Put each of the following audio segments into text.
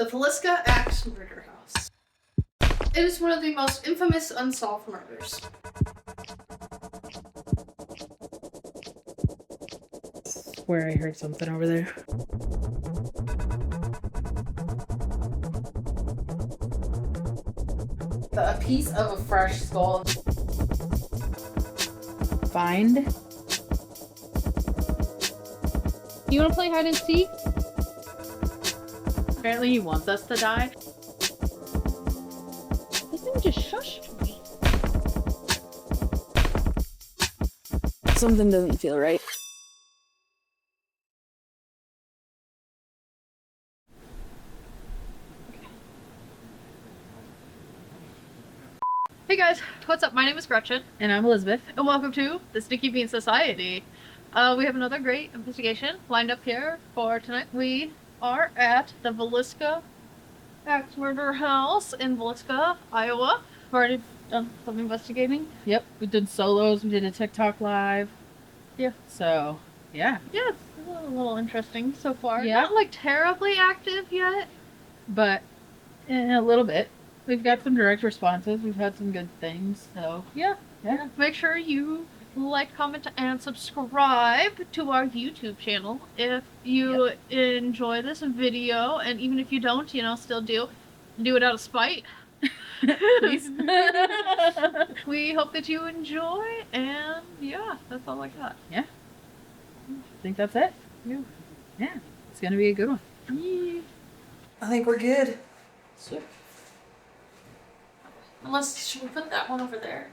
The Villisca Axe Murder House. It is one of the most infamous unsolved murders. Where I heard something over there. A piece of a fresh skull. Find. You want to play hide and seek? Apparently he wants us to die. This thing just shushed me. Something doesn't feel right. Hey guys, what's up? My name is Gretchen. And I'm Elizabeth. And welcome to the Sneaky Bean Society. We have another great investigation lined up here for tonight. We are at the Villisca Axe Murder House in Villisca, Iowa. We've already done some investigating. Yep, we did solos, we did a TikTok live. Yeah. So, yeah. Yeah, it's a little interesting so far. Yeah. Not like terribly active yet. But a little bit. We've got some direct responses. We've had some good things. So, yeah. Make sure you like, comment, and subscribe to our YouTube channel if you enjoy this video, and even if you don't, still do it out of spite. Please. We hope that you enjoy, and yeah, that's all I got. I think that's it. Yeah. It's going to be a good one. I think we're good. Sweet. Unless, should we put that one over there?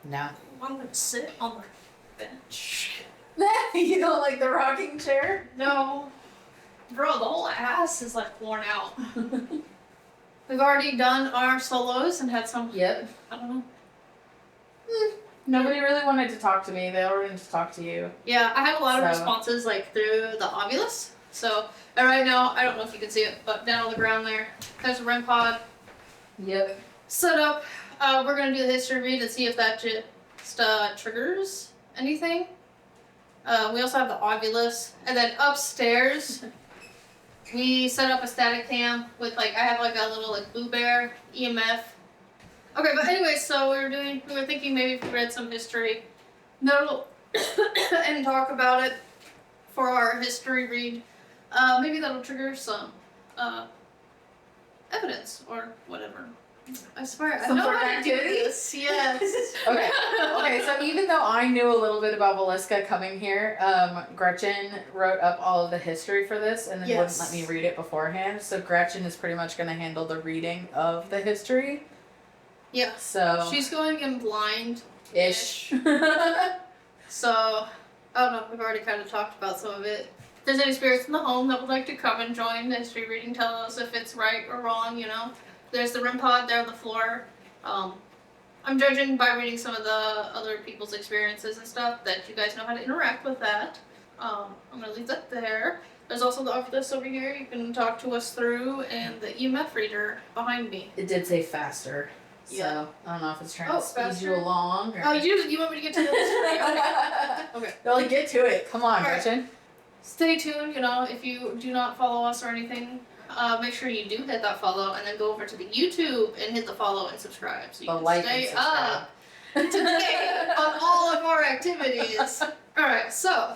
No. I'm gonna sit on the bench. You don't like the rocking chair? No. Bro, the whole ass is like worn out. We've already done our solos and had some, Yep. I don't know. Nobody really wanted to talk to me. They all wanted to talk to you. Yeah, I had a lot of So- responses like through the Ovilus. So, and right now, I don't know if you can see it, but down on the ground there's a REM pod Yep. set up. We're gonna do the history read and see if that just triggers anything. We also have the Ovilus, and then upstairs we set up a static cam with I have a little Blue Bear EMF. Okay, but anyway, so we were thinking maybe if we read some history, no, and talk about it for our history read. Maybe that'll trigger some evidence or whatever. I swear, I Some know sort of how to do activity? this. Yes. Okay, so even though I knew a little bit about Villisca coming here, Gretchen wrote up all of the history for this and then wouldn't let me read it beforehand. So Gretchen is pretty much going to handle the reading of the history. Yeah. So She's going in blind. ish. So, I don't know, we've already kind of talked about some of it. If there's any spirits in the home that would like to come and join the history reading, tell us if it's right or wrong, There's the REM pod there on the floor. I'm judging by reading some of the other people's experiences and stuff that you guys know how to interact with that. I'm going to leave that there. There's also the office over here you can talk to us through, and the EMF reader behind me. It did say faster. So Yeah. I don't know if it's trying Oh, to speed faster? you along. Or... Oh, you want me to get to the history? Okay. No, get to it. Come on, All right. Gretchen. Stay tuned, if you do not follow us or anything, make sure you do hit that follow, and then go over to the YouTube and hit the follow and subscribe so you can Like stay and subscribe. up today on all of our activities. Alright, so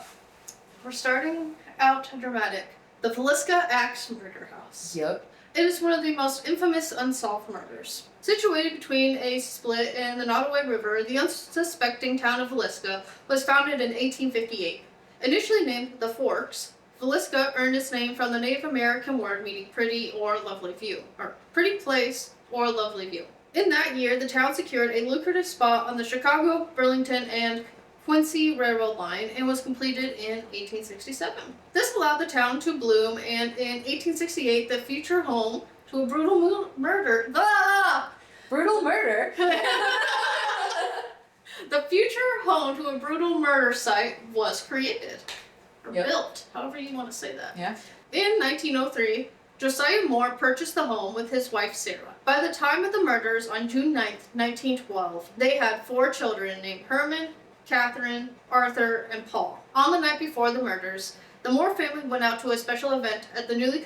we're starting out dramatic. The Villisca Axe Murder House. Yep. It is one of the most infamous unsolved murders. Situated between a split in the Nottoway River, the unsuspecting town of Villisca was founded in 1858. Initially named the Forks, Villisca earned its name from the Native American word meaning pretty or lovely view, or pretty place or lovely view. In that year, the town secured a lucrative spot on the Chicago, Burlington, and Quincy Railroad line and was completed in 1867. This allowed the town to bloom, and in 1868, the future home to a brutal murder. Brutal murder. The future home to a brutal murder site was created. Or built, however you want to say that. Yeah. In 1903, Josiah Moore purchased the home with his wife Sarah. By the time of the murders on June 9th, 1912, they had 4 children named Herman, Catherine, Arthur, and Paul. On the night before the murders, the Moore family went out to a special event at the newly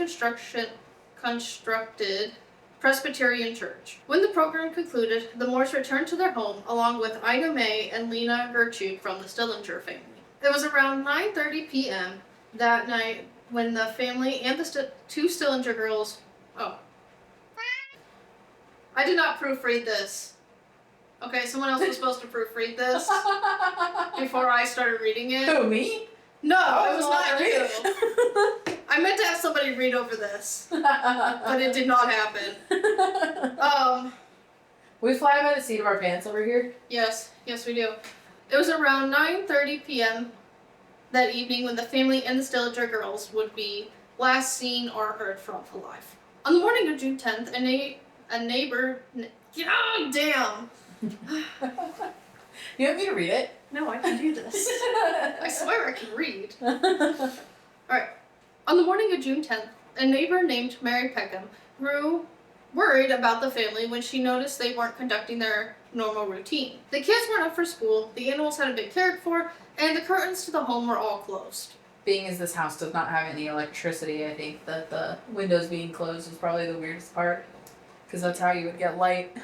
constructed Presbyterian church. When the program concluded, the Moores returned to their home along with Ida May and Lena Gertrude from the Stillinger family. It was around 9:30 p.m. that night when the family and the two Stillinger girls... Oh. I did not proofread this. Okay, someone else was supposed to proofread this before I started reading it. Who, me? No, it was not you. I meant to have somebody read over this, but it did not happen. We fly by the seat of our pants over here. Yes, we do. It was around 9:30 p.m. that evening when the family and the Stillinger girls would be last seen or heard from alive. On the morning of June 10th, a neighbor... Oh, damn! You want me to read it? No, I can do this. I swear I can read. Alright. On the morning of June 10th, a neighbor named Mary Peckham grew worried about the family when she noticed they weren't conducting their normal routine. The kids weren't up for school, the animals hadn't been cared for, and the curtains to the home were all closed. Being as this house does not have any electricity, I think that the windows being closed is probably the weirdest part. Because that's how you would get light.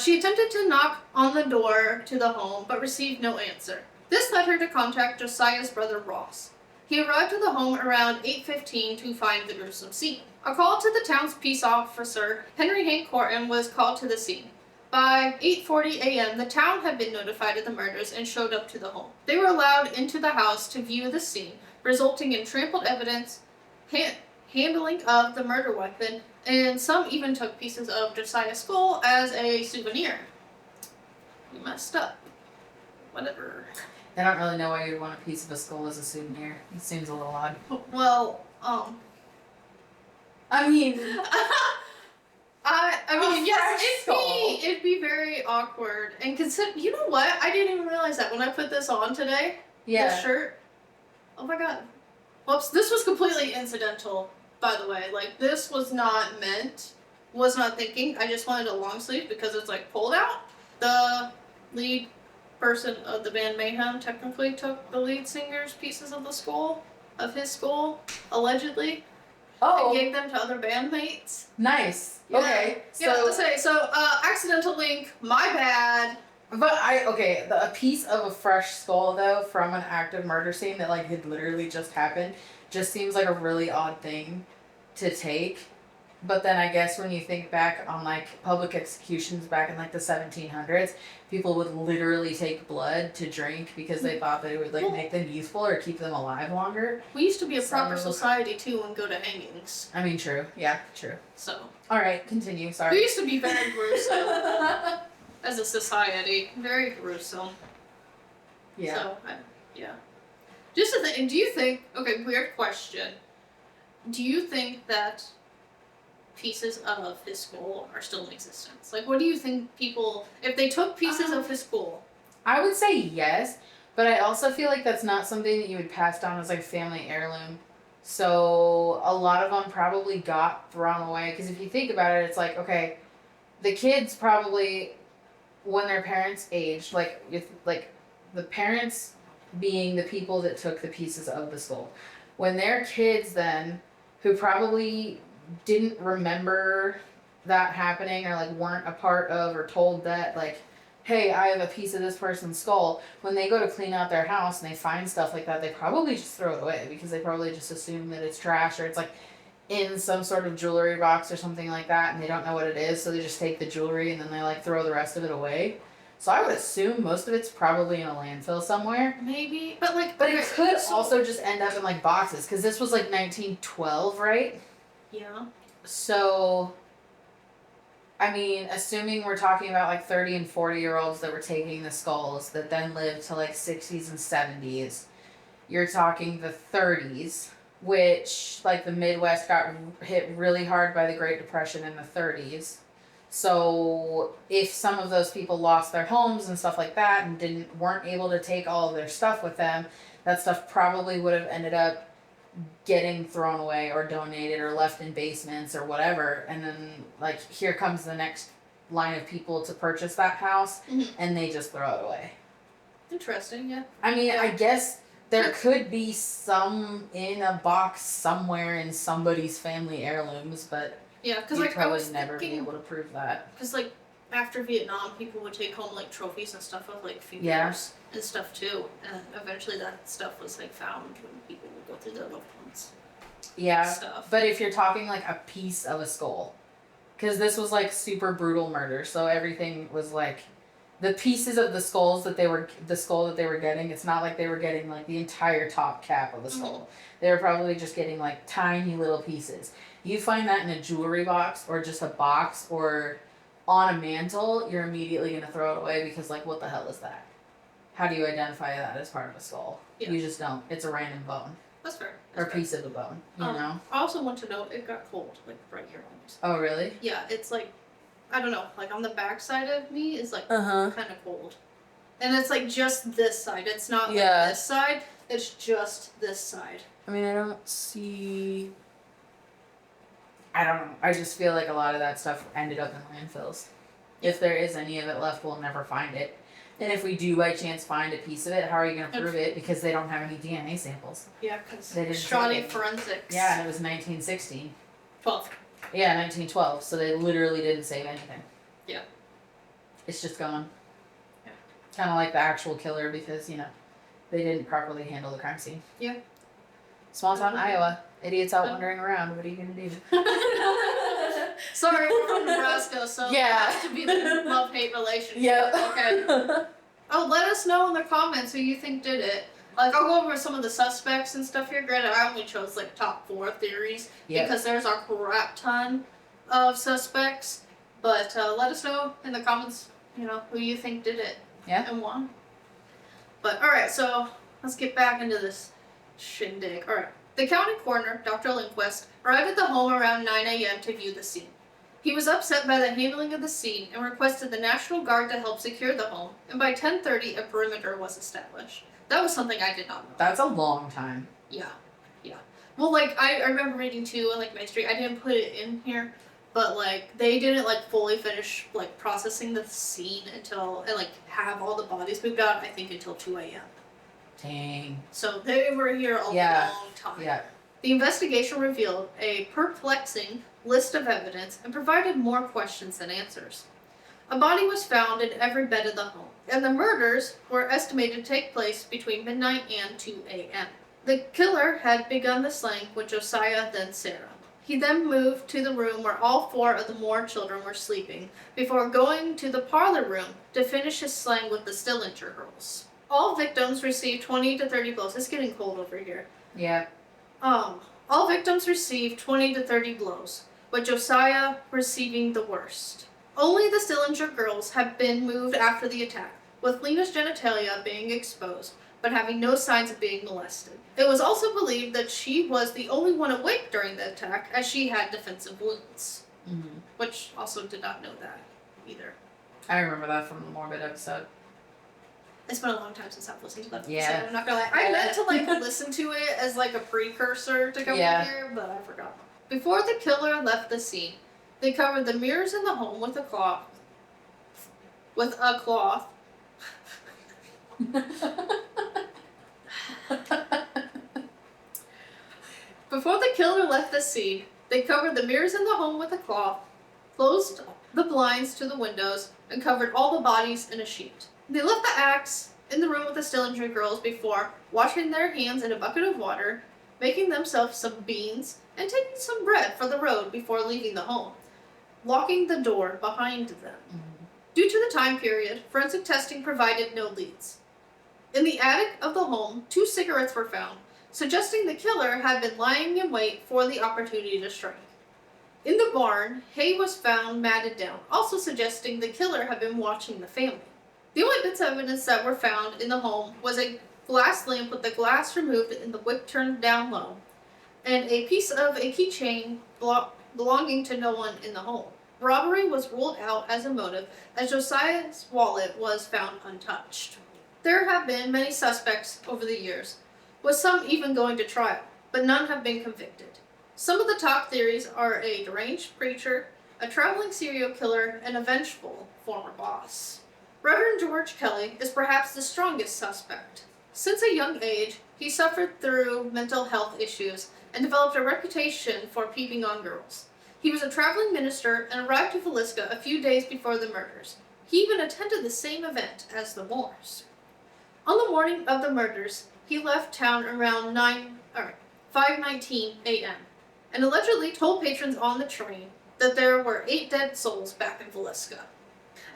She attempted to knock on the door to the home, but received no answer. This led her to contact Josiah's brother Ross. He arrived at the home around 8:15 to find the gruesome scene. A call to the town's peace officer, Henry Hank Corton, was called to the scene. By 8:40 a.m., the town had been notified of the murders and showed up to the home. They were allowed into the house to view the scene, resulting in trampled evidence, handling of the murder weapon, and some even took pieces of Josiah's skull as a souvenir. You messed up. Whatever. I don't really know why you'd want a piece of a skull as a souvenir. It seems a little odd. Well, I mean... I mean, yes, skull. it'd be very awkward. And you know what? I didn't even realize that when I put this on today. Yeah. This shirt. Oh my god. Whoops, this was completely incidental, by the way. Like, this was not thinking. I just wanted a long sleeve because it's, like, pulled out. The lead person of the band Mayhem technically took the lead singer's pieces of his skull, allegedly. Oh. And gave them to other bandmates. Nice. Yeah. Okay. So, accidental link, my bad. But a piece of a fresh skull though from an active murder scene that like had literally just happened just seems like a really odd thing to take. But then I guess when you think back on like public executions back in like the 1700s, people would literally take blood to drink because they thought that it would like make them youthful or keep them alive longer. We used to be a proper society too and go to hangings. I mean, true. Yeah, true. So. All right, continue. Sorry. We used to be very gruesome as a society. Very gruesome. Yeah. So, yeah. Just a thing. Do you think? Okay, weird question. Do you think that pieces of his skull are still in existence? Like, what do you think people, if they took pieces of his skull? I would say yes, but I also feel like that's not something that you would pass down as like family heirloom. So a lot of them probably got thrown away. Because if you think about it, it's like, okay, the kids probably, when their parents aged, like the parents being the people that took the pieces of the skull, when their kids then, who probably didn't remember that happening or like weren't a part of or told that like, hey, I have a piece of this person's skull, when they go to clean out their house and they find stuff like that, they probably just throw it away because they probably just assume that it's trash or it's like in some sort of jewelry box or something like that and they don't know what it is, so they just take the jewelry and then they like throw the rest of it away. So I would assume most of it's probably in a landfill somewhere. Maybe, but it could also just end up in like boxes because this was like 1912, right? Yeah. So, I mean, assuming we're talking about like 30 and 40-year-olds that were taking the skulls that then lived to like 60s and 70s, you're talking the 30s, which like the Midwest got hit really hard by the Great Depression in the 30s. So if some of those people lost their homes and stuff like that and weren't able to take all of their stuff with them, that stuff probably would have ended up getting thrown away or donated or left in basements or whatever. And then like here comes the next line of people to purchase that house and they just throw it away. Interesting, yeah. I mean, I guess there could be some in a box somewhere in somebody's family heirlooms, but Yeah, because You'd like I probably was never be thinking, able to prove that. because like after Vietnam, people would take home like trophies and stuff of like females Yeah. and stuff too, and eventually that stuff was like found when people would go through their loved ones. Yeah, Stuff. but if you're talking like a piece of a skull, because this was like super brutal murder, so everything was like the pieces of the skull that they were getting. It's not like they were getting like the entire top cap of the skull. They were probably just getting like tiny little pieces. You find that in a jewelry box or just a box or on a mantle, you're immediately gonna throw it away because like what the hell is that? How do you identify that as part of a skull? Yeah. You just don't. It's a random bone. That's fair. Or piece of the bone, you know? I also want to note it got cold, like right here almost. Oh, really? Yeah, it's like, I don't know, like on the back side of me is like Uh-huh. kind of cold. And it's like just this side. It's not like Yeah. this side. It's just this side. I mean, I don't see... I don't know. I just feel like a lot of that stuff ended up in landfills. If there is any of it left, we'll never find it. And if we do by chance find a piece of it, how are you going to prove it? Because they don't have any DNA samples. Yeah, because They didn't shoddy take it. forensics. Yeah, and it was 1916. 12. Yeah, 1912. So they literally didn't save anything. Yeah. It's just gone. Yeah. Kind of like the actual killer because, you know, they didn't properly handle the crime scene. Yeah. Small town Iowa. Idiots out wandering around. What are you going to do? Sorry, we're from Nebraska, so Yeah. it has to be the love-hate relationship. Yep. Okay. Oh, let us know in the comments who you think did it. Like, I'll go over some of the suspects and stuff here. Granted, I only chose like top 4 theories Yep. because there's a crap ton of suspects. But let us know in the comments, you know, who you think did it. Yeah. And why. But alright, so let's get back into this shindig. Alright. The county coroner, Dr. Lindquist, arrived at the home around 9 a.m. to view the scene. He was upset by the handling of the scene and requested the National Guard to help secure the home, and by 10:30 a perimeter was established. That was something I did not know. That's a long time. Yeah. Well, like, I remember reading too, in like Mystery, I didn't put it in here, but like, they didn't like fully finish like processing the scene until, and like have all the bodies moved out, I think until 2 a.m. Dang. So they were here a long time. Yeah. The investigation revealed a perplexing list of evidence and provided more questions than answers. A body was found in every bed of the home, and the murders were estimated to take place between midnight and 2 a.m. The killer had begun the slaying with Josiah, then Sarah. He then moved to the room where all 4 of the Moore children were sleeping, before going to the parlor room to finish his slaying with the Stillinger girls. All victims received 20 to 30 blows. It's getting cold over here. Yeah. All victims received 20 to 30 blows, with Josiah receiving the worst. Only the Stillinger girls had been moved after the attack, with Lena's genitalia being exposed, but having no signs of being molested. It was also believed that she was the only one awake during the attack, as she had defensive wounds. Mm-hmm. Which also did not know that either. I remember that from the Morbid episode. It's been a long time since I've listened to that episode. Yeah. I'm not gonna lie. I meant to like listen to it as like a precursor to come here, but I forgot. Before the killer left the scene, they covered the mirrors in the home with a cloth. Before the killer left the scene, they covered the mirrors in the home with a cloth, closed the blinds to the windows, and covered all the bodies in a sheet. They left the axe in the room with the Stillinger girls before washing their hands in a bucket of water, making themselves some beans, and taking some bread for the road before leaving the home, locking the door behind them. Mm-hmm. Due to the time period, forensic testing provided no leads. In the attic of the home, 2 cigarettes were found, suggesting the killer had been lying in wait for the opportunity to strike. In the barn, hay was found matted down, also suggesting the killer had been watching the family. The only bits of evidence that were found in the home was a glass lamp with the glass removed and the wick turned down low, and a piece of a keychain belonging to no one in the home. Robbery was ruled out as a motive, as Josiah's wallet was found untouched. There have been many suspects over the years, with some even going to trial, but none have been convicted. Some of the top theories are a deranged preacher, a traveling serial killer, and a vengeful former boss. Reverend George Kelly is perhaps the strongest suspect. Since a young age, he suffered through mental health issues and developed a reputation for peeping on girls. He was a traveling minister and arrived to Villisca a few days before the murders. He even attended the same event as the Moors. On the morning of the murders, he left town around 5:19 a.m. and allegedly told patrons on the train that there were 8 dead souls back in Villisca.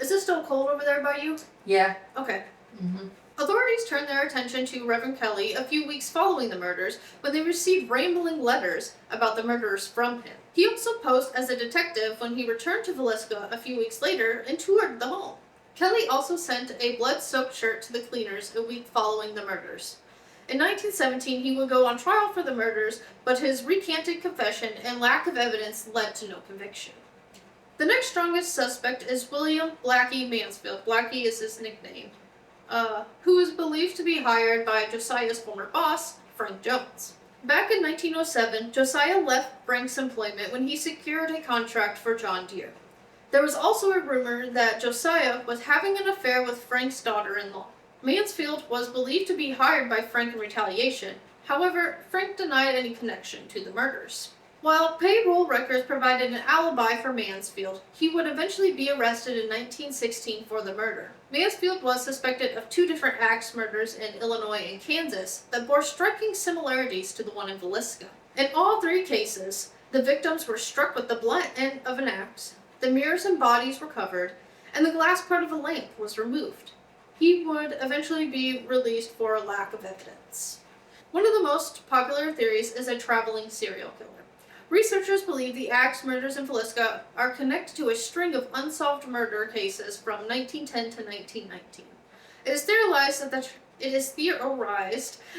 Is it still cold over there by you? Yeah. Okay. Mm-hmm. Authorities turned their attention to Reverend Kelly a few weeks following the murders when they received rambling letters about the murders from him. He also posed as a detective when he returned to Villisca a few weeks later and toured the home. Kelly also sent a blood-soaked shirt to the cleaners a week following the murders. In 1917, he would go on trial for the murders, but his recanted confession and lack of evidence led to no conviction. The next strongest suspect is William Blackie Mansfield. Blackie is his nickname. Who is believed to be hired by Josiah's former boss, Frank Jones. Back in 1907, Josiah left Frank's employment when he secured a contract for John Deere. There was also a rumor that Josiah was having an affair with Frank's daughter-in-law. Mansfield was believed to be hired by Frank in retaliation. However, Frank denied any connection to the murders. While payroll records provided an alibi for Mansfield, he would eventually be arrested in 1916 for the murder. Mansfield was suspected of 2 different axe murders in Illinois and Kansas that bore striking similarities to the one in Villisca. In all 3 cases, the victims were struck with the blunt end of an axe, the mirrors and bodies were covered, and the glass part of a lamp was removed. He would eventually be released for lack of evidence. One of the most popular theories is a traveling serial killer. Researchers believe the axe murders in Villisca are connected to a string of unsolved murder cases from 1910 to 1919. It is theorized that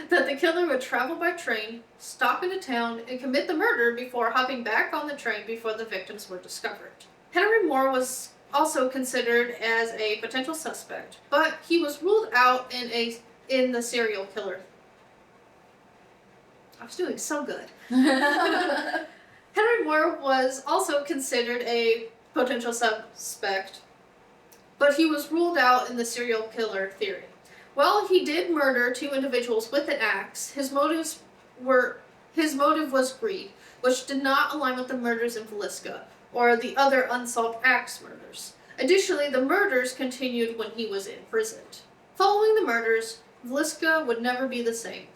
the killer would travel by train, stop in a town, and commit the murder before hopping back on the train before the victims were discovered. Henry Moore was also considered as a potential suspect, but he was ruled out in the serial killer. I was doing so good. Henry Moore was also considered a potential suspect, but he was ruled out in the serial killer theory. While he did murder 2 individuals with an axe, his motive was greed, which did not align with the murders in Villisca or the other unsolved axe murders. Additionally, the murders continued when he was imprisoned. Following the murders, Villisca would never be the same.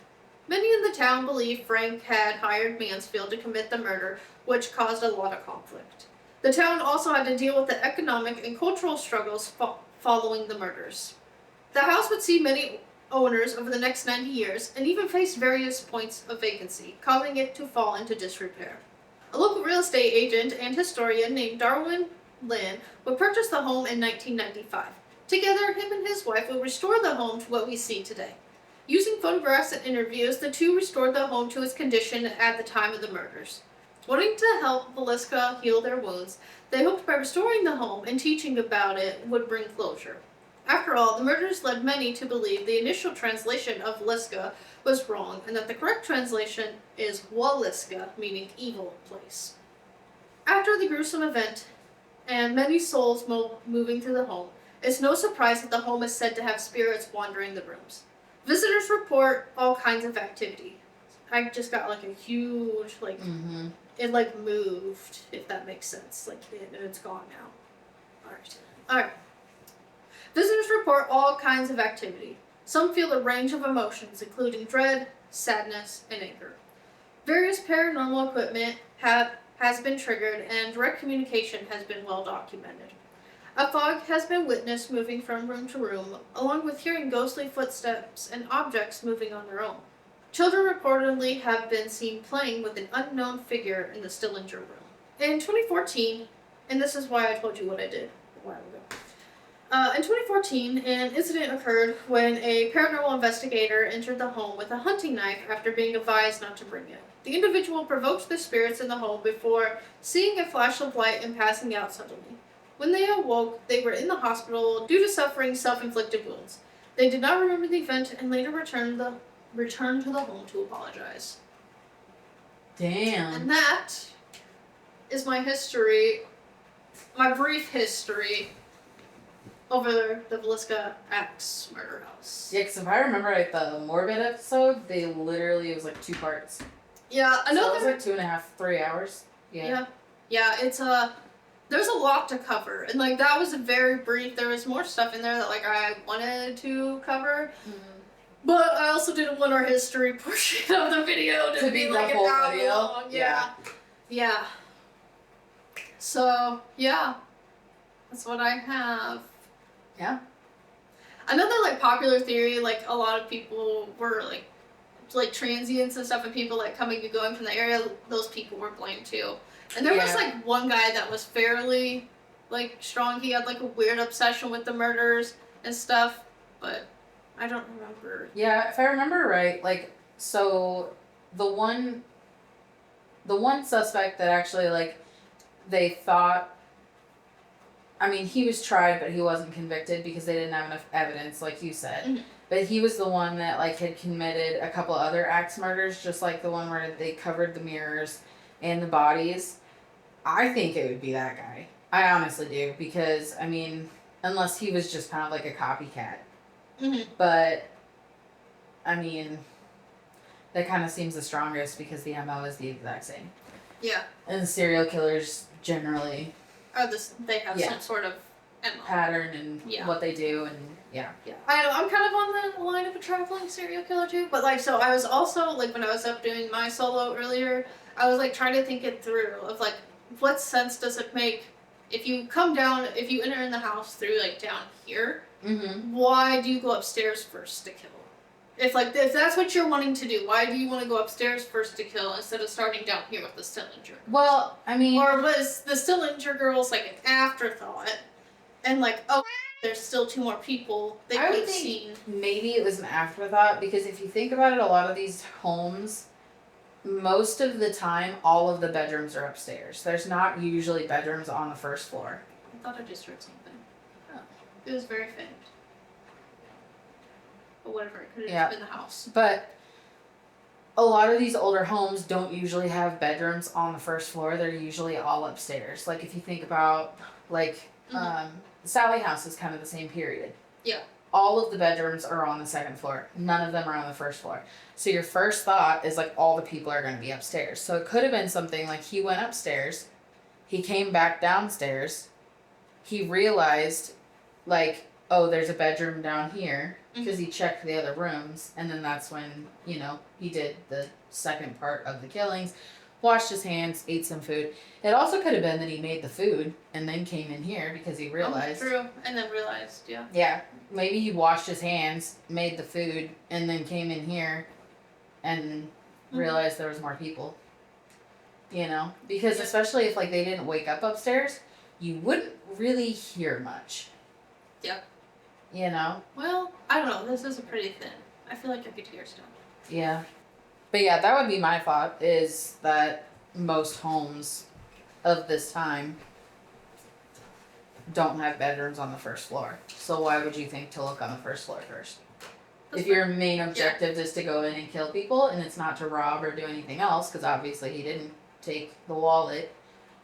Many in the town believed Frank had hired Mansfield to commit the murder, which caused a lot of conflict. The town also had to deal with the economic and cultural struggles following the murders. The house would see many owners over the next 90 years and even faced various points of vacancy, causing it to fall into disrepair. A local real estate agent and historian named Darwin Lynn would purchase the home in 1995. Together, him and his wife would restore the home to what we see today. Using photographs and interviews, the 2 restored the home to its condition at the time of the murders. Wanting to help Villisca heal their wounds, they hoped by restoring the home and teaching about it would bring closure. After all, the murders led many to believe the initial translation of Villisca was wrong and that the correct translation is Walisca, meaning evil place. After the gruesome event and many souls moving through the home, it's no surprise that the home is said to have spirits wandering the rooms. Visitors report all kinds of activity. I just got like a huge, it like moved, if that makes sense. Like, it's gone now. Alright. Visitors report all kinds of activity. Some feel a range of emotions, including dread, sadness, and anger. Various paranormal equipment has been triggered, and direct communication has been well documented. A fog has been witnessed moving from room to room, along with hearing ghostly footsteps and objects moving on their own. Children reportedly have been seen playing with an unknown figure in the Stillinger room. In 2014, and this is why I told you what I did a while ago. In 2014, an incident occurred when a paranormal investigator entered the home with a hunting knife after being advised not to bring it. The individual provoked the spirits in the home before seeing a flash of light and passing out suddenly. When they awoke, they were in the hospital due to suffering self-inflicted wounds. They did not remember the event and later returned to the home to apologize. Damn. And that is my history, my brief history over the Villisca Axe Murder House. Yeah, because if I remember right, the Morbid episode, it was like 2 parts. Yeah, I know so it was like 2.5, 3 hours. Yeah. Yeah, it's there's a lot to cover, and like that was a very brief. There was more stuff in there that like I wanted to cover, but I also didn't want our history portion of the video to be like the an whole hour video. long. Yeah. So yeah, that's what I have. Yeah. Another like popular theory, like a lot of people were like transients and stuff, and people like coming and going from the area. Those people were blamed too. And there was like one guy that was fairly like strong. He had like a weird obsession with the murders and stuff, but I don't remember. Yeah, if I remember right, like so the one suspect that actually like they thought, I mean, he was tried but he wasn't convicted because they didn't have enough evidence, like you said. Mm-hmm. But he was the one that like had committed a couple other axe murders, just like the one where they covered the mirrors and the bodies. I think it would be that guy. I honestly do, because I mean, unless he was just kind of like a copycat. Mm-hmm. But I mean, that kind of seems the strongest because the MO is the exact same. Yeah. And serial killers generally They have some sort of MO. pattern and what they do, and yeah. I know, I'm kind of on the line of a traveling serial killer too, but like, so I was also like when I was up doing my solo earlier, I was like trying to think it through of like what sense does it make if you come down, if you enter in the house through like down here, why do you go upstairs first to kill? If that's what you're wanting to do, why do you want to go upstairs first to kill instead of starting down here with the Stillinger? Well, I mean, or was the Stillinger girls like an afterthought, and like, oh, there's still 2 more people they could have seen. Maybe it was an afterthought, because if you think about it, a lot of these homes, most of the time, all of the bedrooms are upstairs. There's not usually bedrooms on the first floor. I thought I just heard something. Oh. It was very faint. But whatever, it could have been the house. But a lot of these older homes don't usually have bedrooms on the first floor. They're usually all upstairs. Like if you think about like Sally House is kind of the same period. Yeah. All of the bedrooms are on the second floor. None of them are on the first floor. So your first thought is like all the people are going to be upstairs. So it could have been something like he went upstairs, he came back downstairs, he realized like, oh, there's a bedroom down here, because he checked the other rooms, and then that's when, you know, he did the second part of the killings, washed his hands, ate some food. It also could have been that he made the food and then came in here because he realized. Oh, true. And then realized, yeah. Yeah. Maybe he washed his hands, made the food, and then came in here and realized there was more people. You know? Because especially if, like, they didn't wake up upstairs, you wouldn't really hear much. Yeah. You know? Well, I don't know. This is pretty thin. I feel like I could hear stuff. Yeah. But yeah, that would be my thought, is that most homes of this time don't have bedrooms on the first floor. So why would you think to look on the first floor first? If your main objective is to go in and kill people, and it's not to rob or do anything else, because obviously he didn't take the wallet,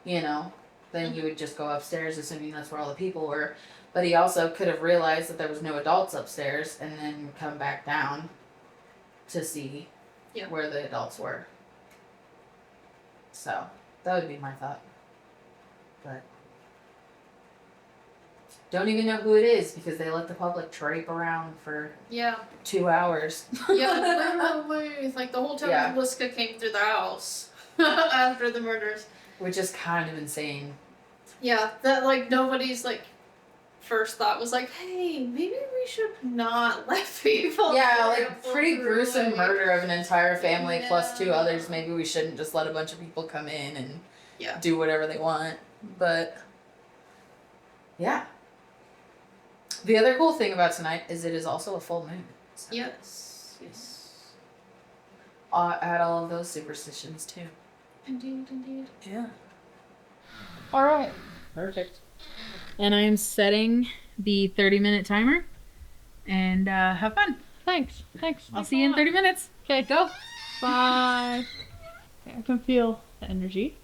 you know, then you would just go upstairs assuming that's where all the people were. But he also could have realized that there was no adults upstairs and then come back down to see where the adults were. So, that would be my thought. But don't even know who it is because they let the public trape around for 2 hours. Literally, like the whole time Villisca came through the house after the murders. Which is kind of insane. Yeah, that like nobody's like first thought was like, hey, maybe we should not let people. Yeah, like pretty gruesome murder of an entire family plus 2 others. Maybe we shouldn't just let a bunch of people come in and do whatever they want. But yeah. The other cool thing about tonight is it is also a full moon. So yes. add all of those superstitions too. Indeed. Yeah. All right. Perfect. And I am setting the 30-minute timer. And have fun. Thanks. I'll see you in 30 minutes. Okay, Go. bye. Okay, I can feel the energy.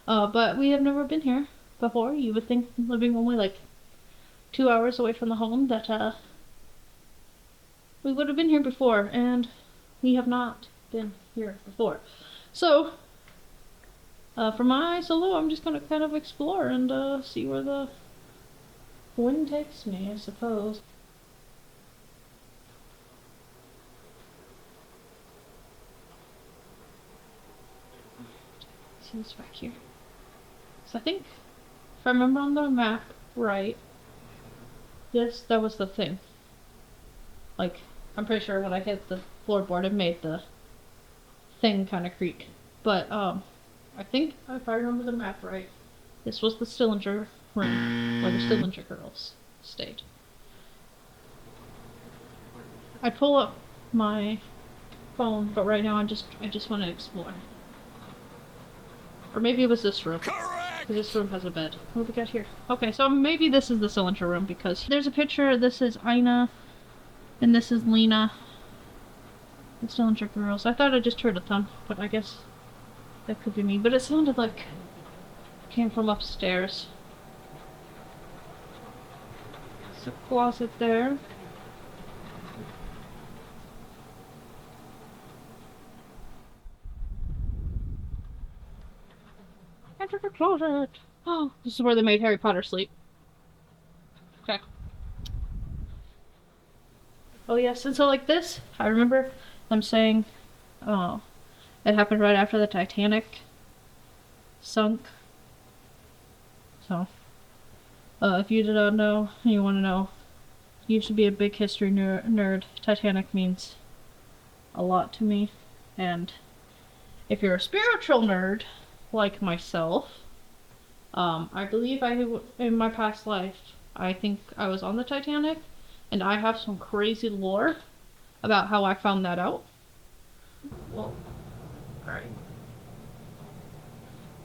But we have never been here before. You would think, living only like 2 hours away from the home, that we would have been here before, and we have not been here before. So, For my solo, I'm just gonna kind of explore and see where the wind takes me, I suppose. See what's back here. So I think, if I remember on the map right, that was the thing. Like, I'm pretty sure when I hit the floorboard, it made the thing kind of creak. But, I think, if I remember the map right, this was the Stillinger room, where the Stillinger girls stayed. I'd pull up my phone, but right now I just want to explore. Or maybe it was this room. Correct! Because this room has a bed. What do we got here? Okay, so maybe this is the Stillinger room, because there's a picture. This is Ina, and this is Lena. The Stillinger girls. I thought I just heard a thump, but I guess that could be me. But it sounded like it came from upstairs. There's a closet there. Enter the closet. Oh, this is where they made Harry Potter sleep. Okay. Oh yes, and so like this, I remember them saying, oh, it happened right after the Titanic sunk. So, if you did not know, and you want to know, you should be a big history nerd. Titanic means a lot to me, and if you're a spiritual nerd, like myself, I believe in my past life, I think I was on the Titanic, and I have some crazy lore about how I found that out. Well, alright.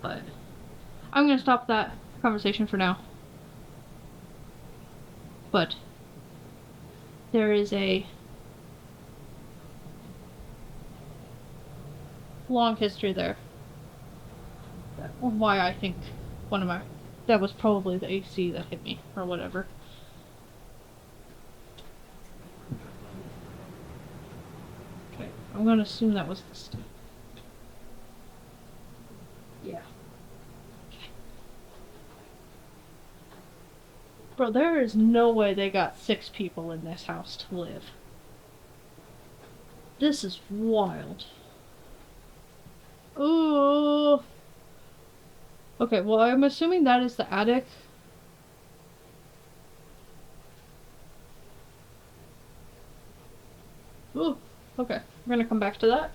But I'm gonna stop that conversation for now. But there is a long history there. Why I think that was probably the AC that hit me, or whatever. Okay, I'm gonna assume that was the stuff. Yeah. Okay. Bro, there is no way they got 6 people in this house to live. This is wild. Ooh. Okay, well, I'm assuming that is the attic. Ooh, okay. We're gonna come back to that.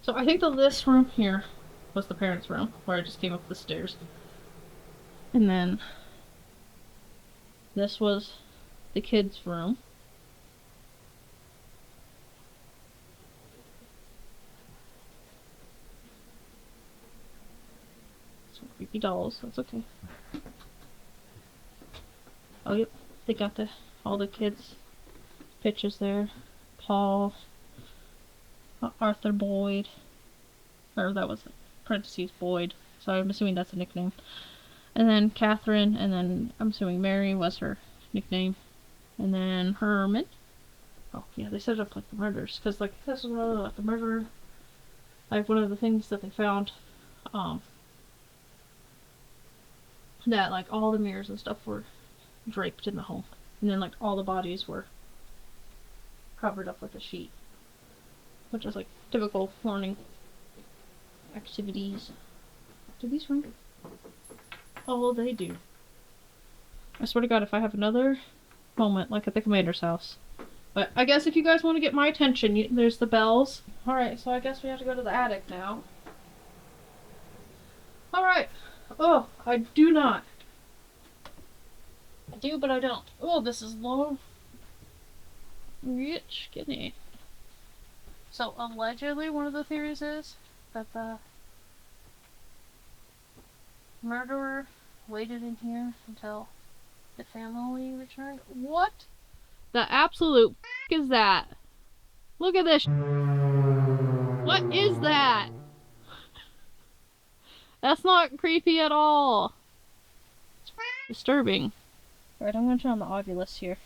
So I think this room here was the parents' room, where I just came up the stairs. And then this was the kids' room. Creepy dolls, that's okay. Oh yep, they got all the kids' pictures there. Paul, Arthur Boyd, or that was parentheses Boyd, so I'm assuming that's a nickname. And then Catherine, and then I'm assuming Mary was her nickname. And then Herman. Oh yeah, they set it up like the murders, because like this is really like the murderer. Like one of the things that they found, that like all the mirrors and stuff were draped in the home, and then like all the bodies were covered up with a sheet, which is like typical morning activities. Do these ring? Oh, they do. I swear to God, if I have another moment like at the commander's house. But I guess if you guys want to get my attention, there's the bells. Alright, so I guess we have to go to the attic now. Alright. Oh, I do not. I do, but I don't. Oh, this is low. Rich skinny. So, allegedly, one of the theories is that the murderer waited in here until the family returned. What the absolute f is that? Look at this. What is that? That's not creepy at all. It's disturbing. Alright, I'm gonna turn on the Oculus here.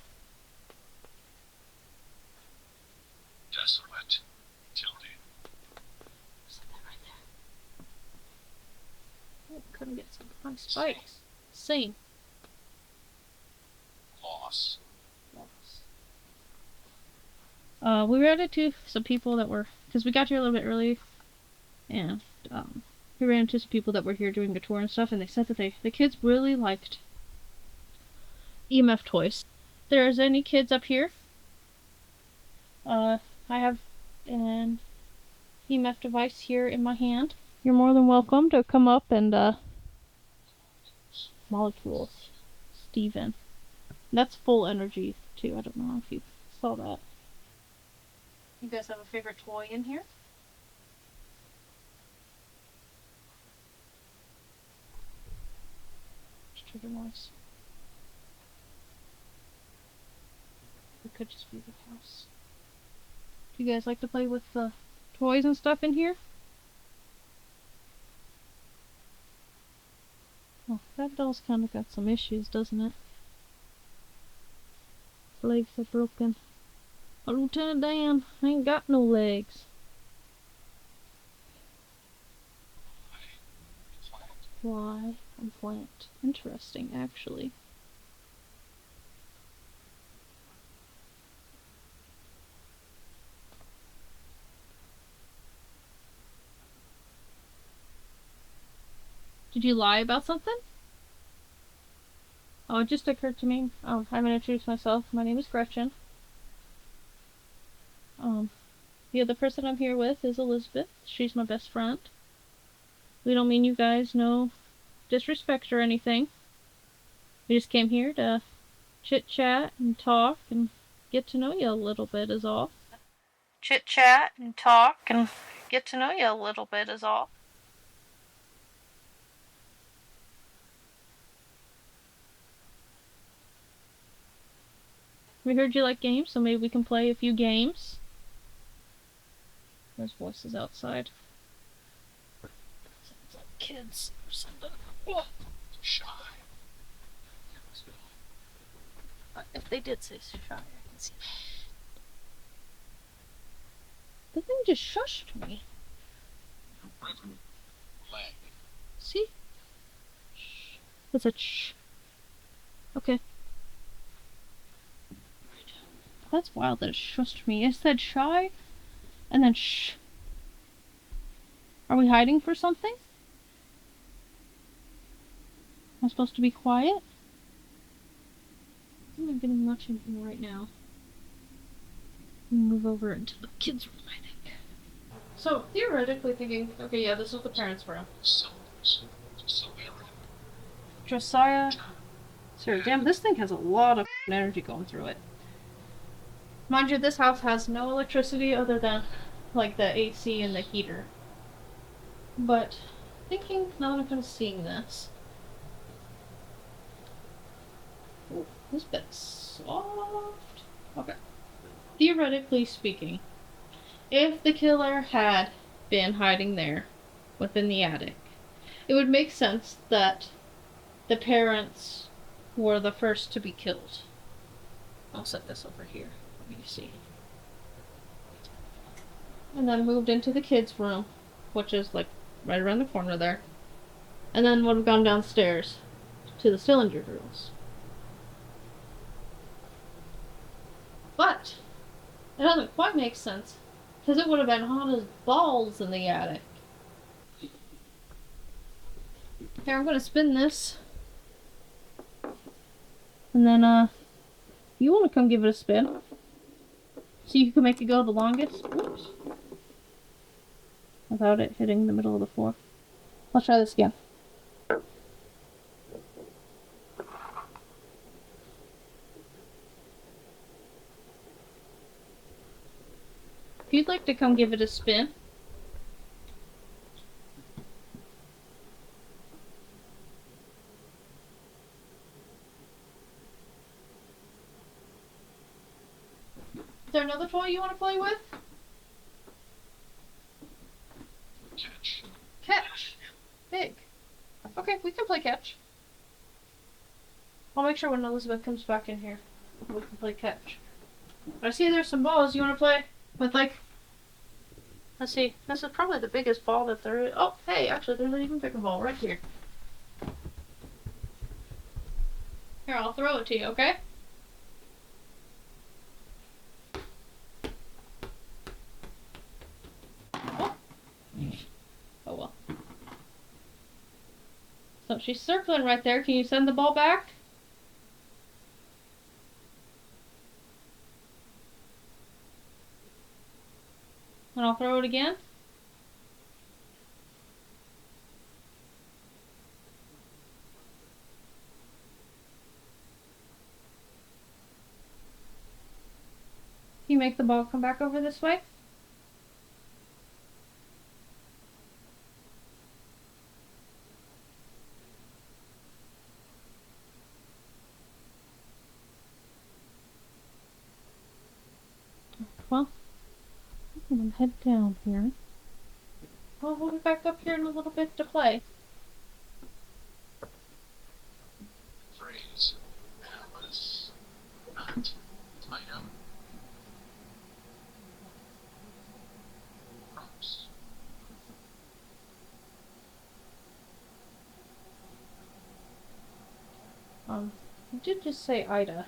Desolate, tilted, couldn't get some high spikes. Same. Loss. We ran into some people that were, because we got here a little bit early, and we ran into some people that were here doing the tour and stuff, and they said that the kids really liked EMF toys. If there's any kids up here, I have an EMF device here in my hand. You're more than welcome to come up and molecules, Steven. That's full energy too. I don't know if you saw that. You guys have a favorite toy in here? Trigger noise. It could just be the house. Do you guys like to play with the toys and stuff in here? Oh, that doll's kind of got some issues, doesn't it? His legs are broken. Oh, Lieutenant Dan, I ain't got no legs. Fly and plant. Interesting, actually. Did you lie about something? Oh, it just occurred to me. I'm gonna introduce myself. My name is Gretchen. The other person I'm here with is Elizabeth. She's my best friend. We don't mean you guys no disrespect or anything. We just came here to chit-chat and talk and get to know you a little bit is all. Chit-chat and talk and get to know you a little bit is all. We heard you like games, so maybe we can play a few games. There's voices outside. Sounds like kids or something. Oh. Shy. If they did say shy, I can see that. The thing just shushed me. Leg. See? Shh. What's a shh? Okay. That's wild that it shushed me. It said shy, and then shh. Are we hiding for something? Am I supposed to be quiet? I'm not getting much in here right now. Move over into the kids' room, I think. So, theoretically thinking, okay, yeah, this is the parents' room. Josiah. Sorry, damn, this thing has a lot of energy going through it. Mind you, this house has no electricity other than, like, the AC and the heater. But, thinking, now that I'm kind of seeing this. Oh, this bed's soft. Okay. Theoretically speaking, if the killer had been hiding there, within the attic, it would make sense that the parents were the first to be killed. I'll set this over here. Let me see. And then moved into the kids' room, which is like right around the corner there. And then would have gone downstairs to the Sillinger girls. But it doesn't quite make sense, because it would have been hot as balls in the attic. Here, I'm going to spin this. And then, you want to come give it a spin? So you can make it go the longest? Oops. Without it hitting the middle of the floor. Let's try this again. If you'd like to come give it a spin. Is there another toy you want to play with? Catch. Catch. Big. Okay, we can play catch. I'll make sure when Elizabeth comes back in here, we can play catch. I see there's some balls. You want to play with, like... Let's see. This is probably the biggest ball that there is. Oh, hey, actually, there's an even bigger ball right here. I'll throw it to you, okay? Oh, oh well. So she's circling right there. Can you send the ball back? And I'll throw it again. Can you make the ball come back over this way? Well, I'm gonna head down here. Well, we'll be back up here in a little bit to play. Phrase. Alice. Not. Item. Props. You did just say Ida.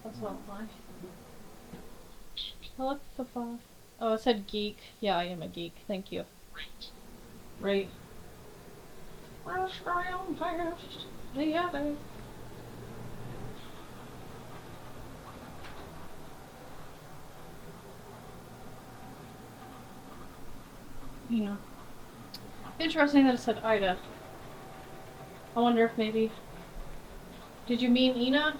That's not fine. Alexa. Oh, it said geek. Yeah, I am a geek. Thank you. Rate. Right. Where's Brian first? The other. Yeah. Interesting that it said Ida. I wonder if maybe. Did you mean Ina?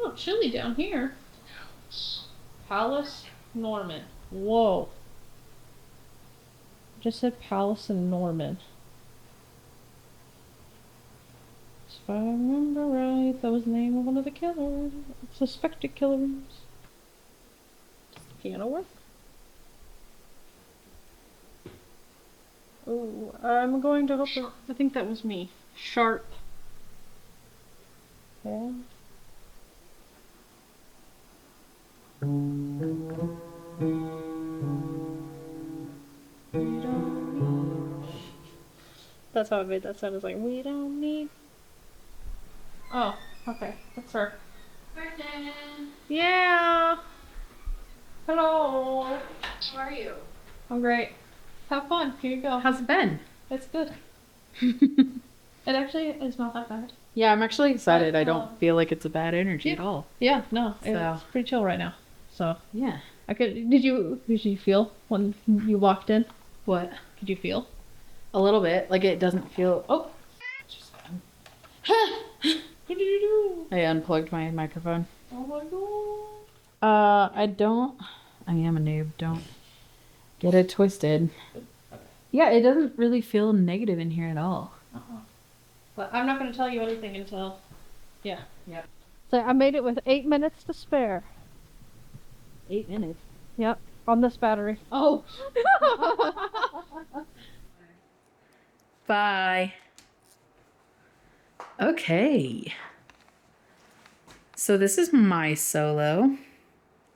Oh, chilly down here. Yes. Palace Norman. Whoa. Just said Palace and Norman. If I remember right, that was the name of one of the killers. Suspected killers. Does the piano work? Oh, I'm going to hope that, I think that was me. Sharp. Yeah. That's how I made that sound. It's like, we don't need. Oh, okay. That's her. Yeah. Hello. How are you? I'm great. Have fun. Here you go. How's it been? It's good. It actually is not that bad. Yeah, I'm actually excited. I But, don't feel like it's a bad energy yeah. at all. Yeah, no, So- it's pretty chill right now. So Yeah. I could. Did you feel when you walked in? What? Could you feel? A little bit. Like it doesn't feel. Oh. What did you do? I unplugged my microphone. Oh my god. I don't. I am a noob. Don't get it twisted. Yeah, it doesn't really feel negative in here at all. But I'm not going to tell you anything until. Yeah. Yep. So I made it with 8 minutes to spare. 8 minutes. Yep. On this battery. Oh. Bye. Okay. So this is my solo.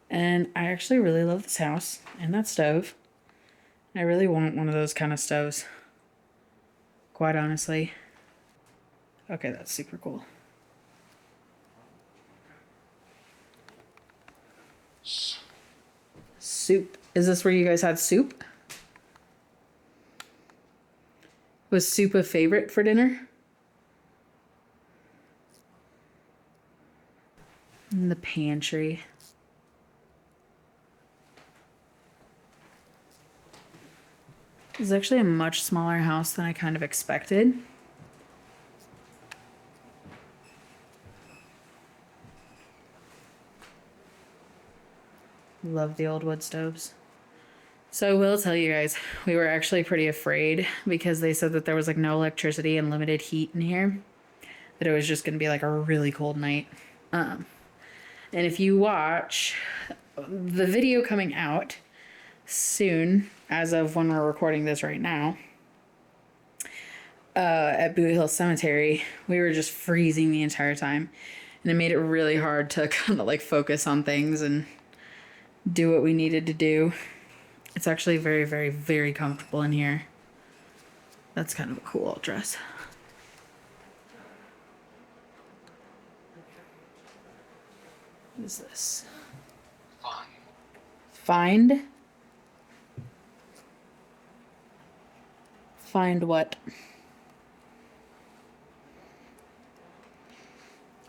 And I actually really love this house and that stove. I really want one of those kind of stoves. Quite honestly. Okay, that's super cool. Soup. Is this where you guys had soup? Was soup a favorite for dinner? In the pantry. This is actually a much smaller house than I kind of expected. Love the old wood stoves. So I will tell you guys, we were actually pretty afraid because they said that there was like no electricity and limited heat in here. That it was just going to be like a really cold night. And if you watch the video coming out soon, as of when we're recording this right now, at Bowie Hill Cemetery, we were just freezing the entire time. And it made it really hard to kind of like focus on things and do what we needed to do. It's actually very, very, very comfortable in here. That's kind of a cool old dress. What is this? Fine. Find? Find what?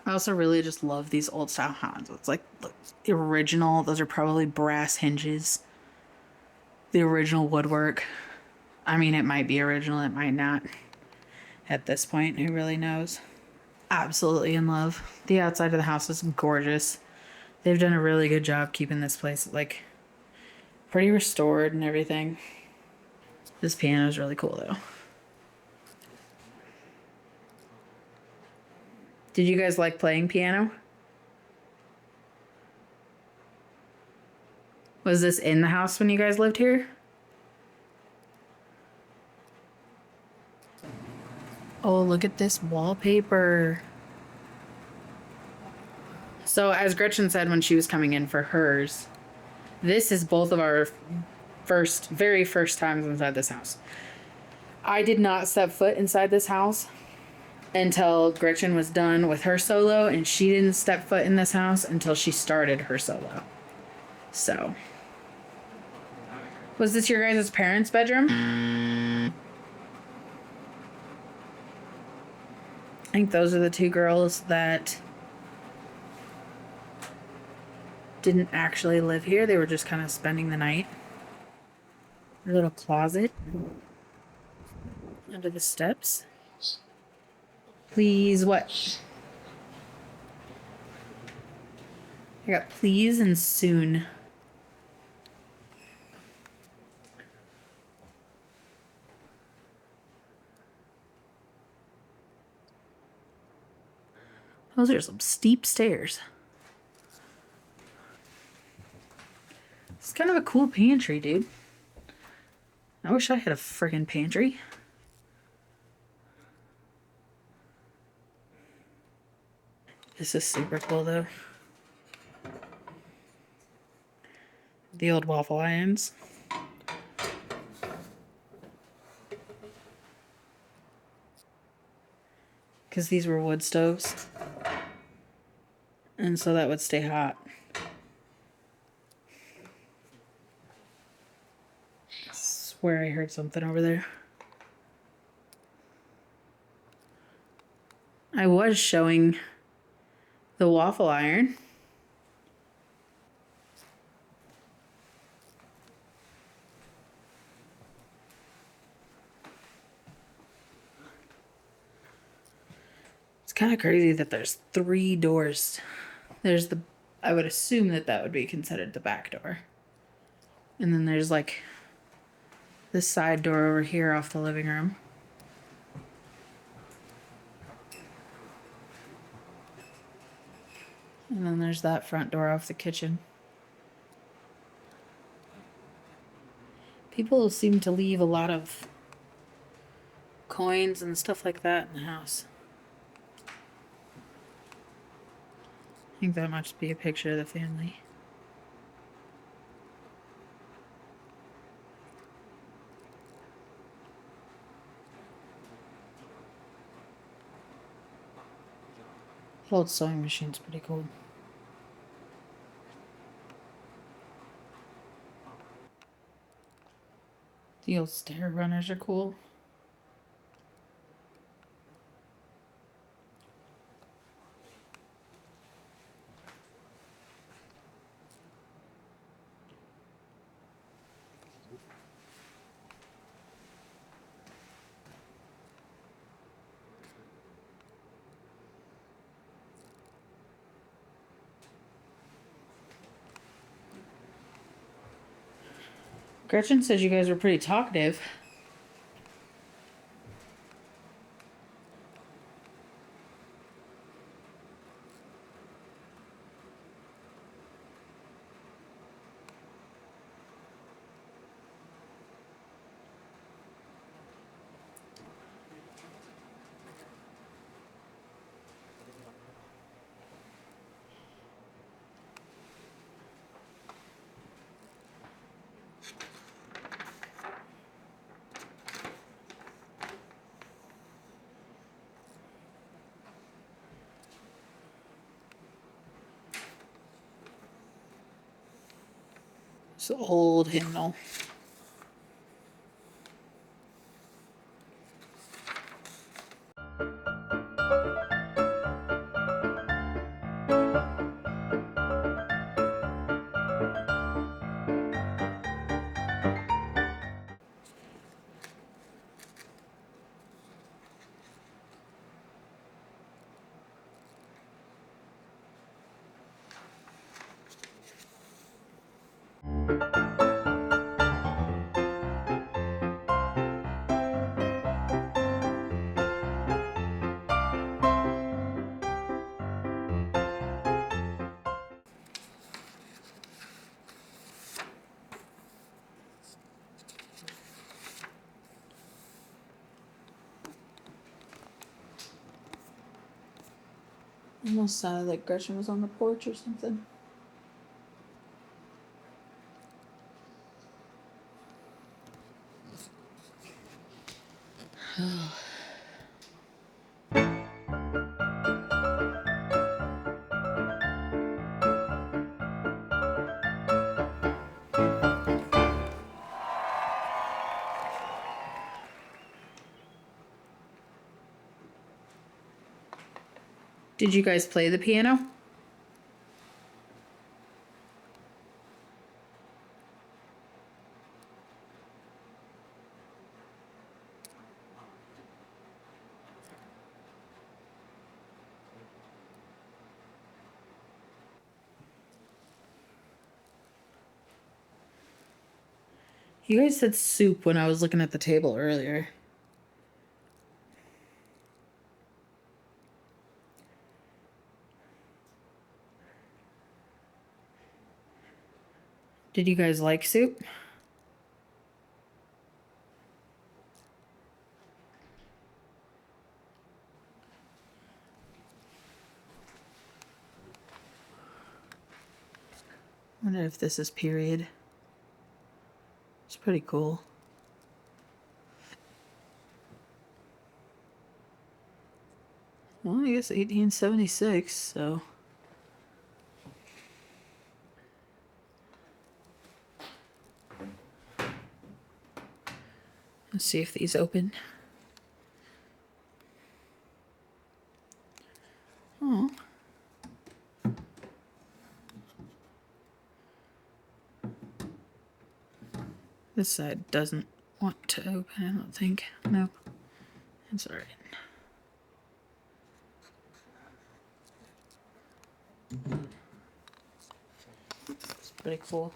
I also really just love these old style hounds. It's like the original. Those are probably brass hinges. The original woodwork. I mean, it might be original, it might not. At this point, who really knows? Absolutely in love. The outside of the house is gorgeous. They've done a really good job keeping this place like pretty restored and everything. This piano is really cool though. Did you guys like playing piano? Was this in the house when you guys lived here? Oh, look at this wallpaper. So as Gretchen said when she was coming in for hers, this is both of our very first times inside this house. I did not step foot inside this house until Gretchen was done with her solo, and she didn't step foot in this house until she started her solo. So, was this your guys' parents' bedroom? I think those are the two girls that didn't actually live here. They were just kind of spending the night. Their little closet under the steps. Please, what? I got please and soon. Those are some steep stairs. It's kind of a cool pantry, dude. I wish I had a friggin' pantry. This is super cool, though. The old waffle irons. Because these were wood stoves. And so that would stay hot. I swear I heard something over there. I was showing the waffle iron. It's kind of crazy that there's 3 doors. There's the, I would assume that that would be considered the back door. And then there's like this side door over here off the living room. And then there's that front door off the kitchen. People seem to leave a lot of coins and stuff like that in the house. I think that must be a picture of the family. The old sewing machine's pretty cool. The old stair runners are cool. Gretchen says you guys were pretty talkative. It's an old hymnal. Almost sounded like Gretchen was on the porch or something. Did you guys play the piano? You guys said soup when I was looking at the table earlier. Did you guys like soup? I wonder if this is period. It's pretty cool. Well, I guess 1876, so. Let's see if these open. Oh. This side doesn't want to open, I don't think. Nope. It's alright. It's pretty cool.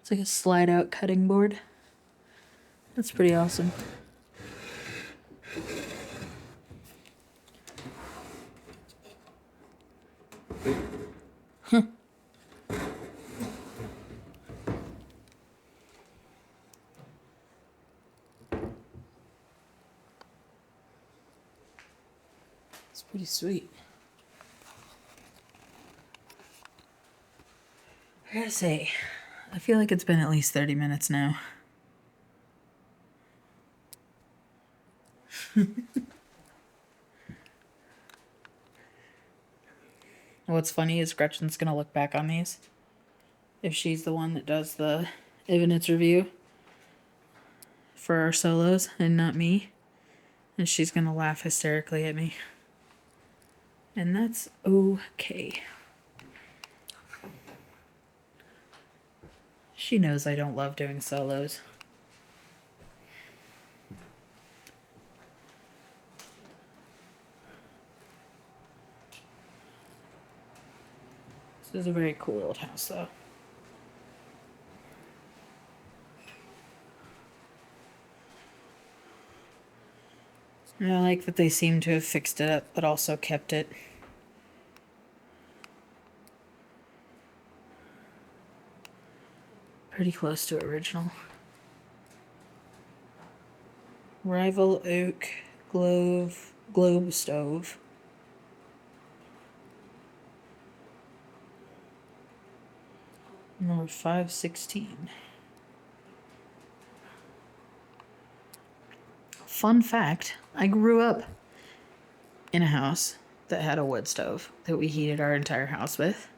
It's like a slide out cutting board. That's pretty awesome. It's pretty sweet. I gotta say, I feel like it's been at least 30 minutes now. What's funny is Gretchen's gonna look back on these if she's the one that does the evidence review for our solos and not me, and she's gonna laugh hysterically at me, and that's okay. She knows I don't love doing solos. This is a very cool old house, though. And I like that they seem to have fixed it up, but also kept it. Pretty close to original. Rival oak globe stove. Number 516. Fun fact, I grew up in a house that had a wood stove that we heated our entire house with.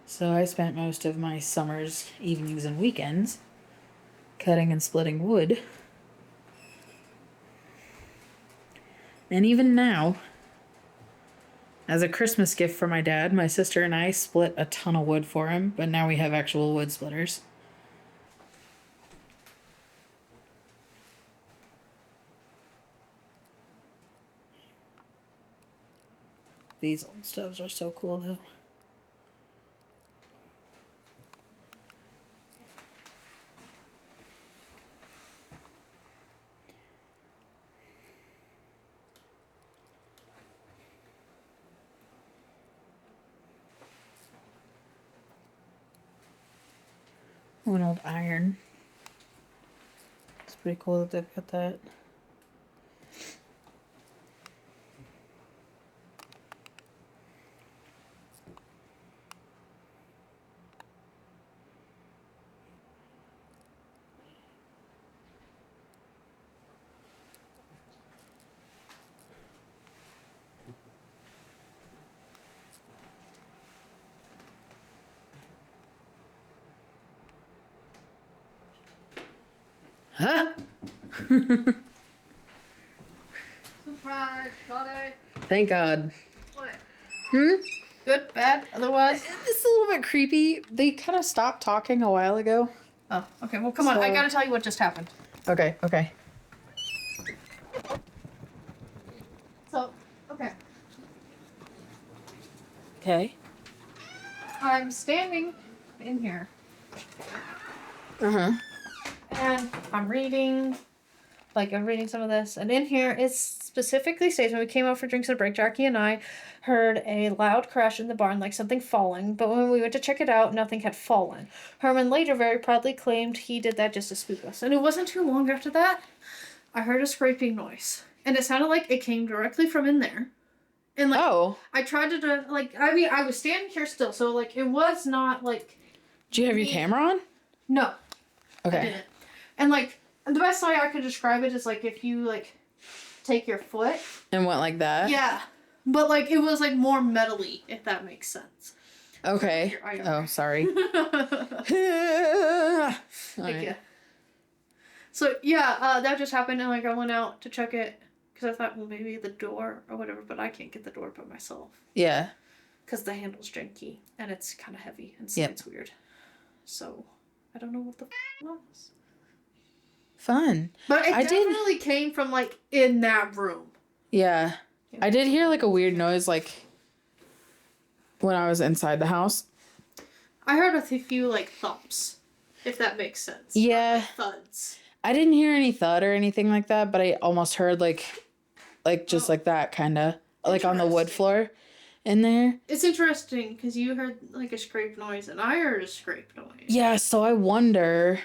So I spent most of my summers, evenings, and weekends cutting and splitting wood. And even now, as a Christmas gift for my dad, my sister and I split a ton of wood for him, but now we have actual wood splitters. These old stoves are so cool, though. An old iron. It's pretty cool that they've got that. Huh? Surprise, got it. Thank God. What? Hmm? Good, bad, otherwise? It's a little bit creepy. They kind of stopped talking a while ago. Oh, okay. Well, come on. I So- gotta tell you what just happened. Okay, okay. So, okay. Okay. I'm standing in here Uh-huh. and I'm reading some of this. And in here, it specifically states when we came out for drinks at break, Jackie and I heard a loud crash in the barn, like something falling. But when we went to check it out, nothing had fallen. Herman later very proudly claimed he did that just to spook us. And it wasn't too long after that, I heard a scraping noise. And it sounded like it came directly from in there. And like, Oh. I tried to do, I was standing here still, so like, it was not like, Do you have your camera on? no. I Okay. didn't. And like, the best way I could describe it is like if you like take your foot. And went like that? Yeah. But like it was like more metally, if that makes sense. Okay. Here, I Oh, sorry. Thank Alright. you. So yeah, that just happened, and like I went out to check it because I thought, well, maybe the door or whatever, but I can't get the door by myself Yeah. because the handle's janky and it's kind of heavy and so Yep. it's weird. So I don't know what the was. Fun. But it I did- definitely came from like in that room. Yeah. I did hear like a weird noise like when I was inside the house. I heard a few like thumps, if that makes sense. Yeah. Thuds. I didn't hear any thud or anything like that, but I almost heard like just Oh. like that kind of like on the wood Interesting. floor in there. It's interesting because you heard like a scrape noise and I heard a scrape noise. Yeah, so I wonder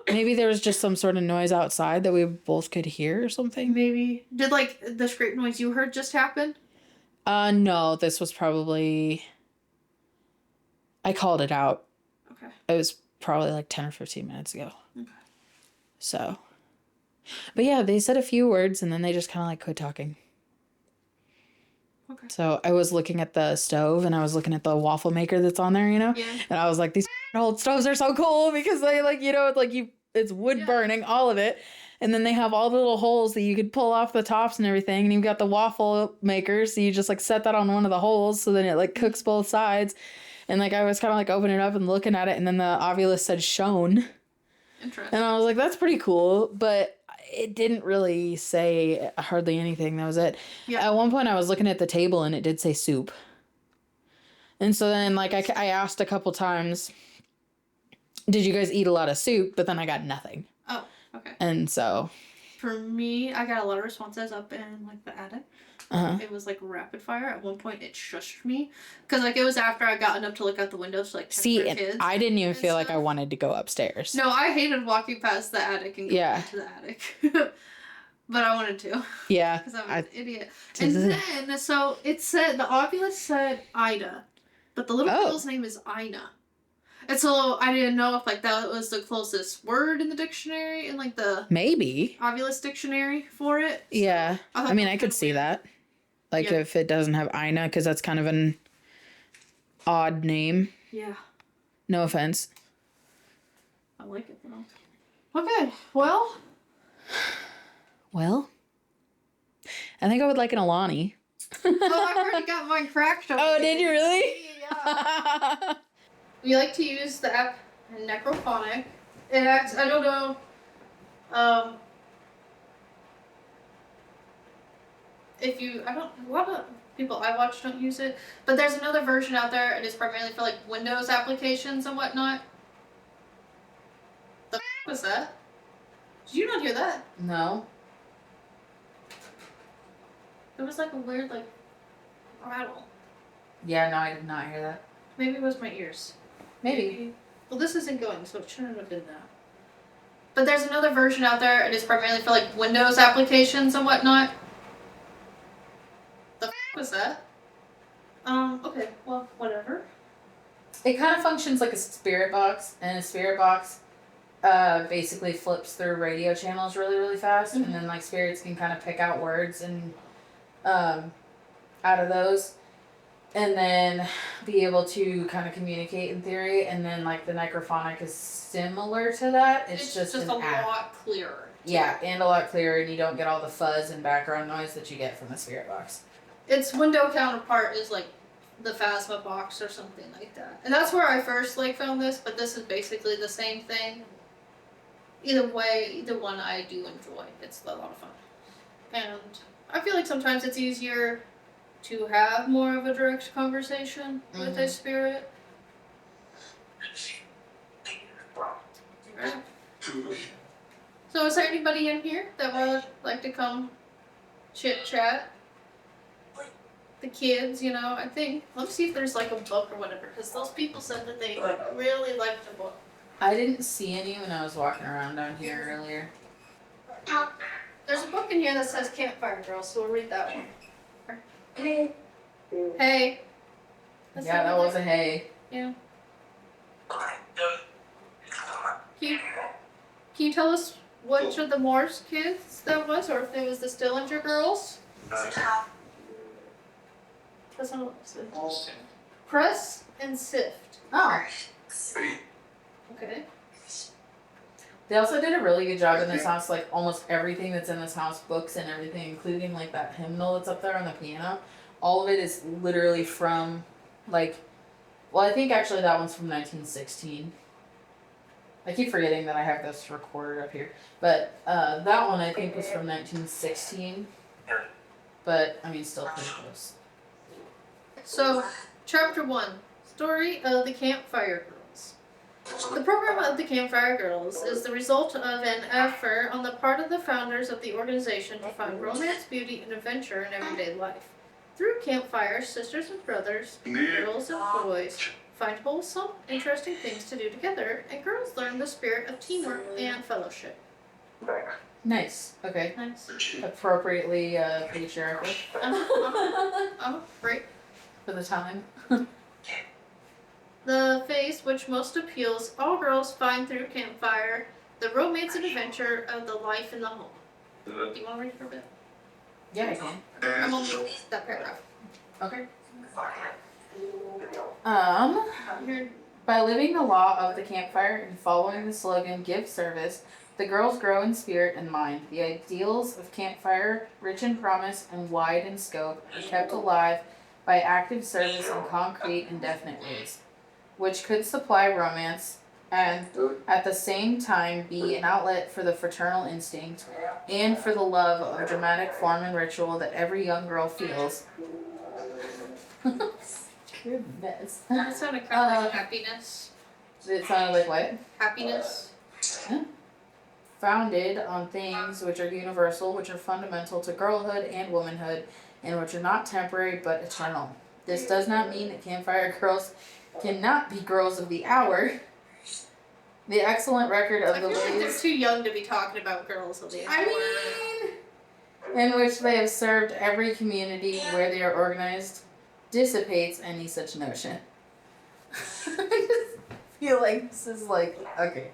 maybe there was just some sort of noise outside that we both could hear or something. Maybe. Did like the scrape noise you heard just happen? No, this was probably I called it out. Okay. It was probably like 10 or 15 minutes ago. Okay. So, but yeah, they said a few words and then they just kind of like quit talking. Okay. So I was looking at the stove and I was looking at the waffle maker that's on there, you know? Yeah. And I was like, these old stoves are so cool because they like, you know, it's like it's wood Yeah. burning, all of it. And then they have all the little holes that you could pull off the tops and everything. And you've got the waffle maker. So you just like set that on one of the holes. So then it like cooks both sides. And like, I was kind of like opening it up and looking at it. And then the Ovulus said shown. Interesting. And I was like, that's pretty cool. But it didn't really say hardly anything. That was it. Yeah. At one point I was looking at the table and it did say soup. And so then like I asked a couple times, did you guys eat a lot of soup? But then I got nothing. Oh, okay. And so, For me, I got a lot of responses up in like the attic. uh-huh. It was like rapid fire. At one point, it shushed me because like it was after I gotten up to look out the windows to like check See, for and kids. I didn't even and feel like I stuff. wanted to go upstairs. No, I hated walking past the attic and going Yeah. into the attic. But I wanted to Yeah. because I'm I- an idiot. And then, so it said, the Ovulus said Ida. But the little Oh. girl's name is Ina. And so I didn't know if like that was the closest word in the dictionary, in like the Maybe. Ovilus dictionary for it. So Yeah. thought I mean, that I was could kinda see weird. that. Like Yeah. if it doesn't have Ina, because that's kind of an odd name. Yeah. No offense. I like it though. Okay, well. Well, I think I would like an Alani. Oh, I already got mine cracked open. Oh, did you really? Yeah. We like to use the app Necrophonic. It acts, I don't know, if you, I don't, a lot of people I watch don't use it, but there's another version out there and it's primarily for like Windows applications and whatnot. The was that? Did you not hear that? No. It was like a weird like rattle. Yeah, no, I did not hear that. Maybe it was my ears. Maybe. Well, this isn't going, so it shouldn't have been that. But there's another version out there, and it's primarily for like Windows applications and whatnot. The was that? Okay, well, whatever. It kind of functions like a spirit box, and a spirit box basically flips through radio channels really, really fast, and then like spirits can kind of pick out words and out of those, and then be able to kind of communicate in theory. And then like the Necrophonic is similar to that. It's just a an app. lot clearer. Yeah, and a lot clearer, and you don't get all the fuzz and background noise that you get from the spirit box. Its window counterpart is like the Phasma box or something like that, and that's where I first like found this. But this is basically the same thing. Either way, either one I do enjoy. It's a lot of fun, and I feel like sometimes it's easier to have more of a direct conversation with a spirit. Right. So is there anybody in here that would like to come chit chat? The kids, you know, I think. Let's see if there's like a book or whatever, because those people said that they really liked the book. I didn't see any when I was walking around down here earlier. There's a book in here that says Campfire Girl, so we'll read that one. Hey. That's Yeah, that not was a hay. Yeah. Can you tell us which of the Morse kids that was, or if it was the Stillinger girls? That's not what it says. Press and sift. Oh. Okay. They also did a really good job in this house. Like almost everything that's in this house, books and everything, including like that hymnal that's up there on the piano, all of it is literally from like, well, I think actually that one's from 1916. I keep forgetting that I have this recorded up here, but that one I think was from 1916. But I mean, still pretty close. So, Chapter 1, Story of the Campfire Girls. The program of the Campfire Girls is the result of an effort on the part of the founders of the organization to find romance, beauty, and adventure in everyday life. Through campfires, sisters and brothers, girls and boys find wholesome, interesting things to do together, and girls learn the spirit of teamwork and fellowship. Nice. Okay. Nice. Appropriately patriarchal Great. for the time. The phase which most appeals all girls find through Campfire, the romance and adventure of the life in the home. Do you want to read for a bit? Yeah, I can. I'm on that paragraph. Okay. Here. By living the law of the campfire and following the slogan "Give Service," the girls grow in spirit and mind. The ideals of campfire, rich in promise and wide in scope, are kept alive by active service in concrete and definite ways, which could supply romance and at the same time be an outlet for the fraternal instinct and for the love of dramatic form and ritual that every young girl feels. Goodness. That sounded kind of like happiness. It sounded like what? Happiness. Founded on things which are universal, which are fundamental to girlhood and womanhood, and which are not temporary but eternal. This does not mean that campfire girls cannot be girls of the hour. The excellent record of I the feel like they're ways too young to be talking about girls of the hour. I mean, in which they have served every community where they are organized, dissipates any such notion. I just feel like this is like, okay.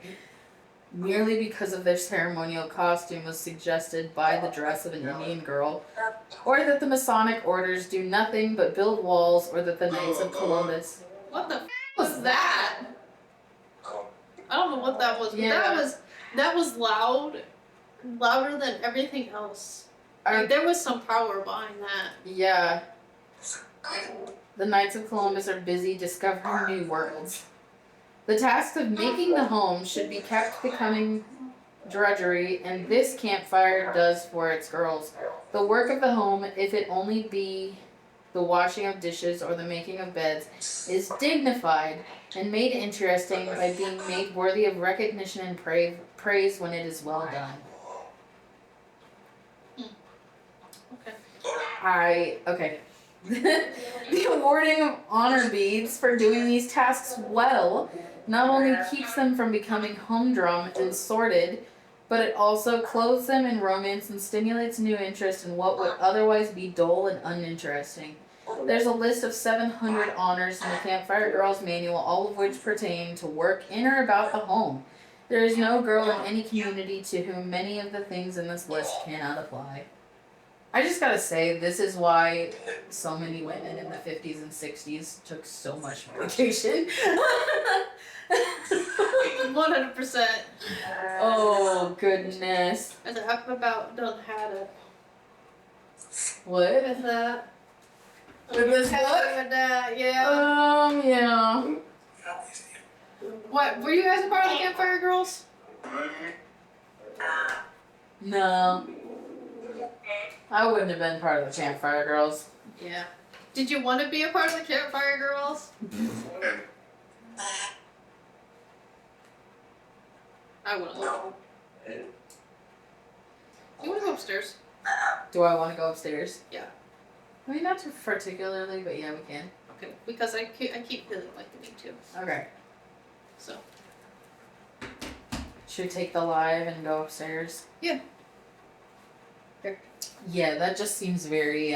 Merely because of their ceremonial costume was suggested by the dress of an Indian girl, or that the Masonic orders do nothing but build walls, or that the Knights of Columbus. What the was that? I don't know what that was, but Yeah. that was loud. Louder than everything else. Like, there was some power behind that. Yeah. The Knights of Columbus are busy discovering new worlds. The task of making the home should be kept becoming drudgery, and this campfire does for its girls. The work of the home, if it only be the washing of dishes or the making of beds, is dignified and made interesting by being made worthy of recognition and praise when it is well done. Okay. The awarding of honor beads for doing these tasks well not only keeps them from becoming humdrum and sordid, but it also clothes them in romance and stimulates new interest in what would otherwise be dull and uninteresting. There's a list of 700 honors in the Campfire Girls Manual, all of which pertain to work in or about the home. There is no girl in any community to whom many of the things in this list cannot apply. I just gotta say, this is why so many women in the 50s and 60s took so much vacation. 100%. Oh, goodness. As I've about done had it. What? With that. With this look? With that, yeah. Yeah. What, were you guys a part of the Campfire Girls? No. I wouldn't have been part of the Campfire Girls. Yeah. Did you want to be a part of the Campfire Girls? I wouldn't. You want to go upstairs? Do I want to go upstairs? Yeah. I mean, not too particularly, but yeah, we can. Okay. Because I keep feeling like we need to. Okay. So. Should we take the live and go upstairs? Yeah. Here. Yeah, that just seems very,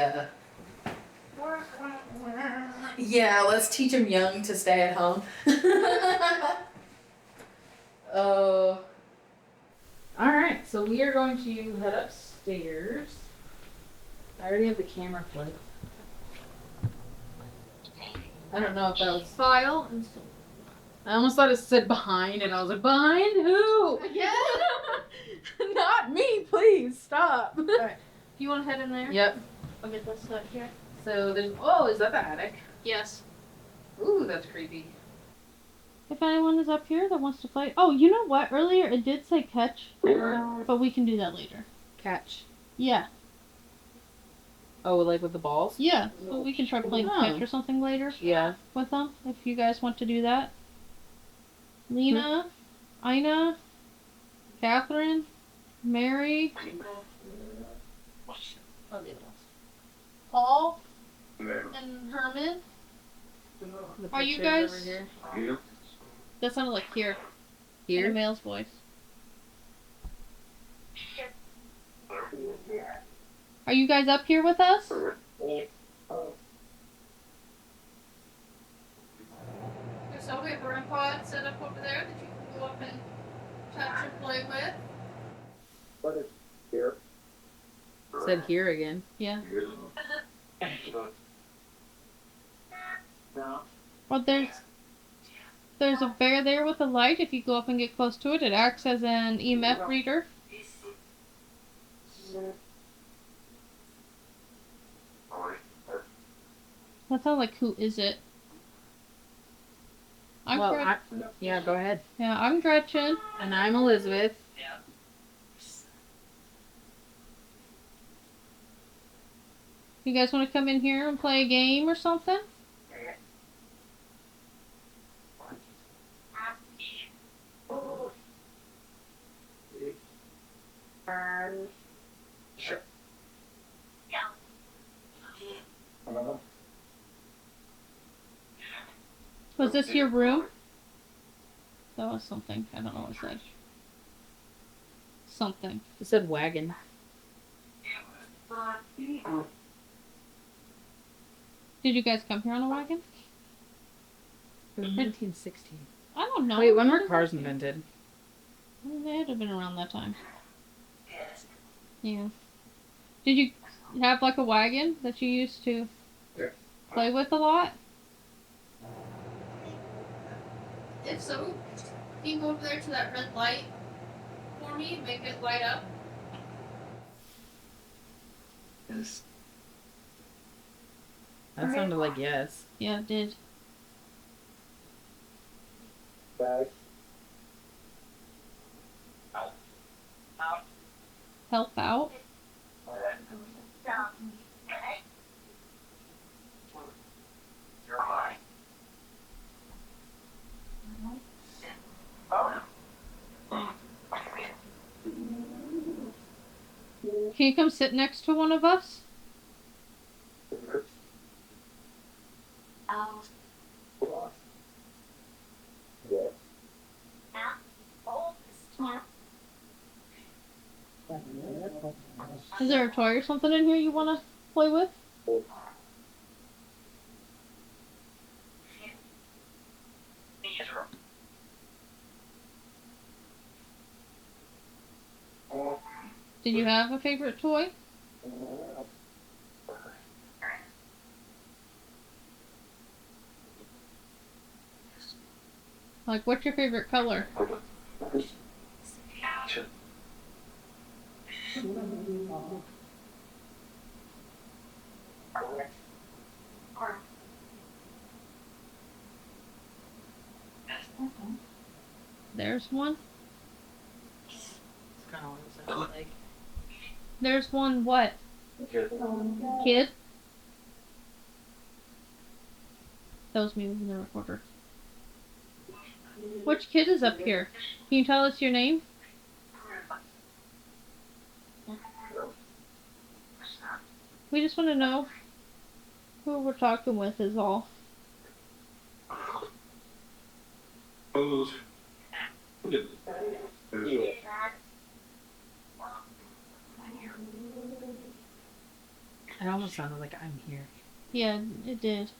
Yeah, let's teach him young to stay at home. Alright, so we are going to head upstairs. I already have the camera flipped. I don't know if that was... File and so. I almost thought it said behind, and I was like, behind who? Yeah. Not me, please, stop. Alright. You want to head in there? Yep. I'll get this set here. So there's... Oh, is that the attic? Yes. Ooh, that's creepy. If anyone is up here that wants to play. Oh, you know what? Earlier it did say catch, but we can do that later. Catch. Yeah. Oh, like with the balls? Yeah. So we can try playing catch or something later Yeah. with them if you guys want to do that. Lena, Ina, Catherine, Mary, Paul, and Herman. The Are you pictures guys- over here. That sounded like here. Here? In a male's voice. Are you guys up here with us? So we have a REM pod set up over there that you can go up and touch and play with. Said here again. Yeah. Well, there's a bear there with a light. If you go up and get close to it, it acts as an EMF reader. That sounds like who is it? I'm Yeah, go ahead. Yeah, I'm Gretchen. And I'm Elizabeth. You guys want to come in here and play a game or something? Sure. Was this your room? That was something. I don't know what it said. Something. It said wagon. Did you guys come here on a wagon? It was 1916. I don't know. Wait, when were cars invented? They had to have been around that time. Yeah. Did you have like a wagon that you used to play with a lot? If so, can you go over there to that red light for me? Make it light up. Yes. That sounded like yes. Yeah, it did. Help out? You're fine. Can you come sit next to one of us? Is there a toy or something in here you want to play with? Did you have a favorite toy? Like, what's your favorite color? There's one. It's kind of what it sounded like. There's one what? Kid? That was me moving the recorder. Which kid is up here? Can you tell us your name? We just want to know who we're talking with is all. It almost sounded like I'm here. Yeah, it did.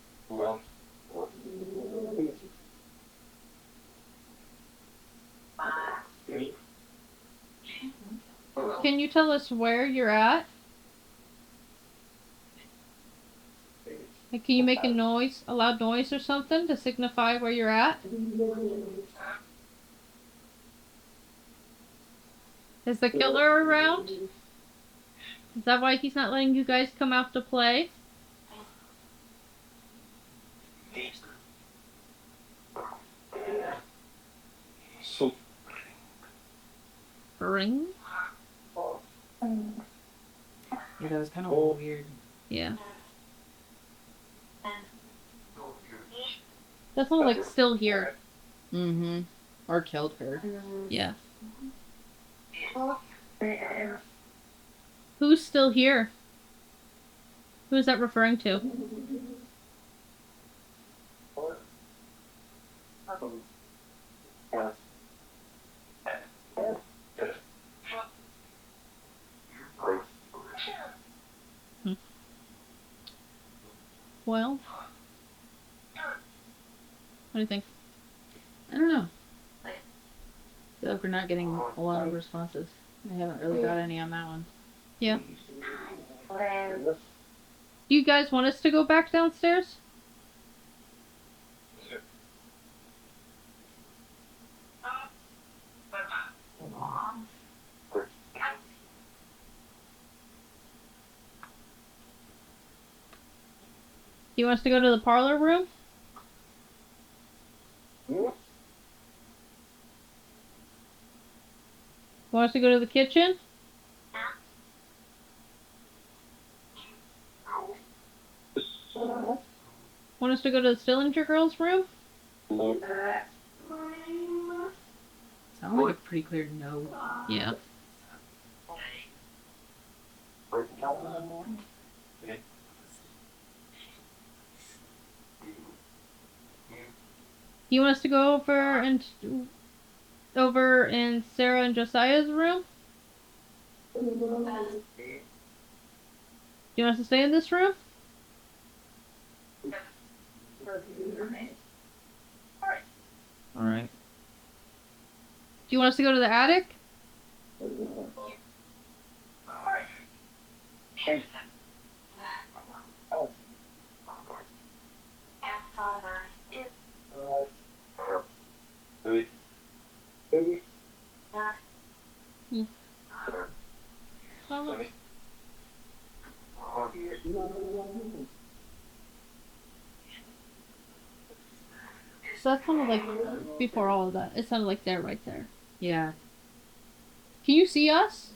Can you tell us where you're at? Like, can you make a noise, a loud noise or something to signify where you're at? Is the killer around? Is that why he's not letting you guys come out to play? Ring? Yeah, that was kind of weird. Yeah. That's not like still here. Mm-hmm. Or killed her. Yeah. Who's still here? Who is that referring to? Well, what do you think? I don't know. I feel like we're not getting a lot of responses. I haven't really got any on that one. Yeah. Do you guys want us to go back downstairs? Do you want us to go to the parlor room? Want us to go to the kitchen? Want us to go to the Stillinger girls' room? Sounds like a pretty clear no. Yeah. You want us to go over in Sarah and Josiah's room? Do you want us to stay in this room? Alright. Do you want us to go to the attic? Oh, so that sounded like before all of that. It sounded like they're right there. Yeah. Can you see us?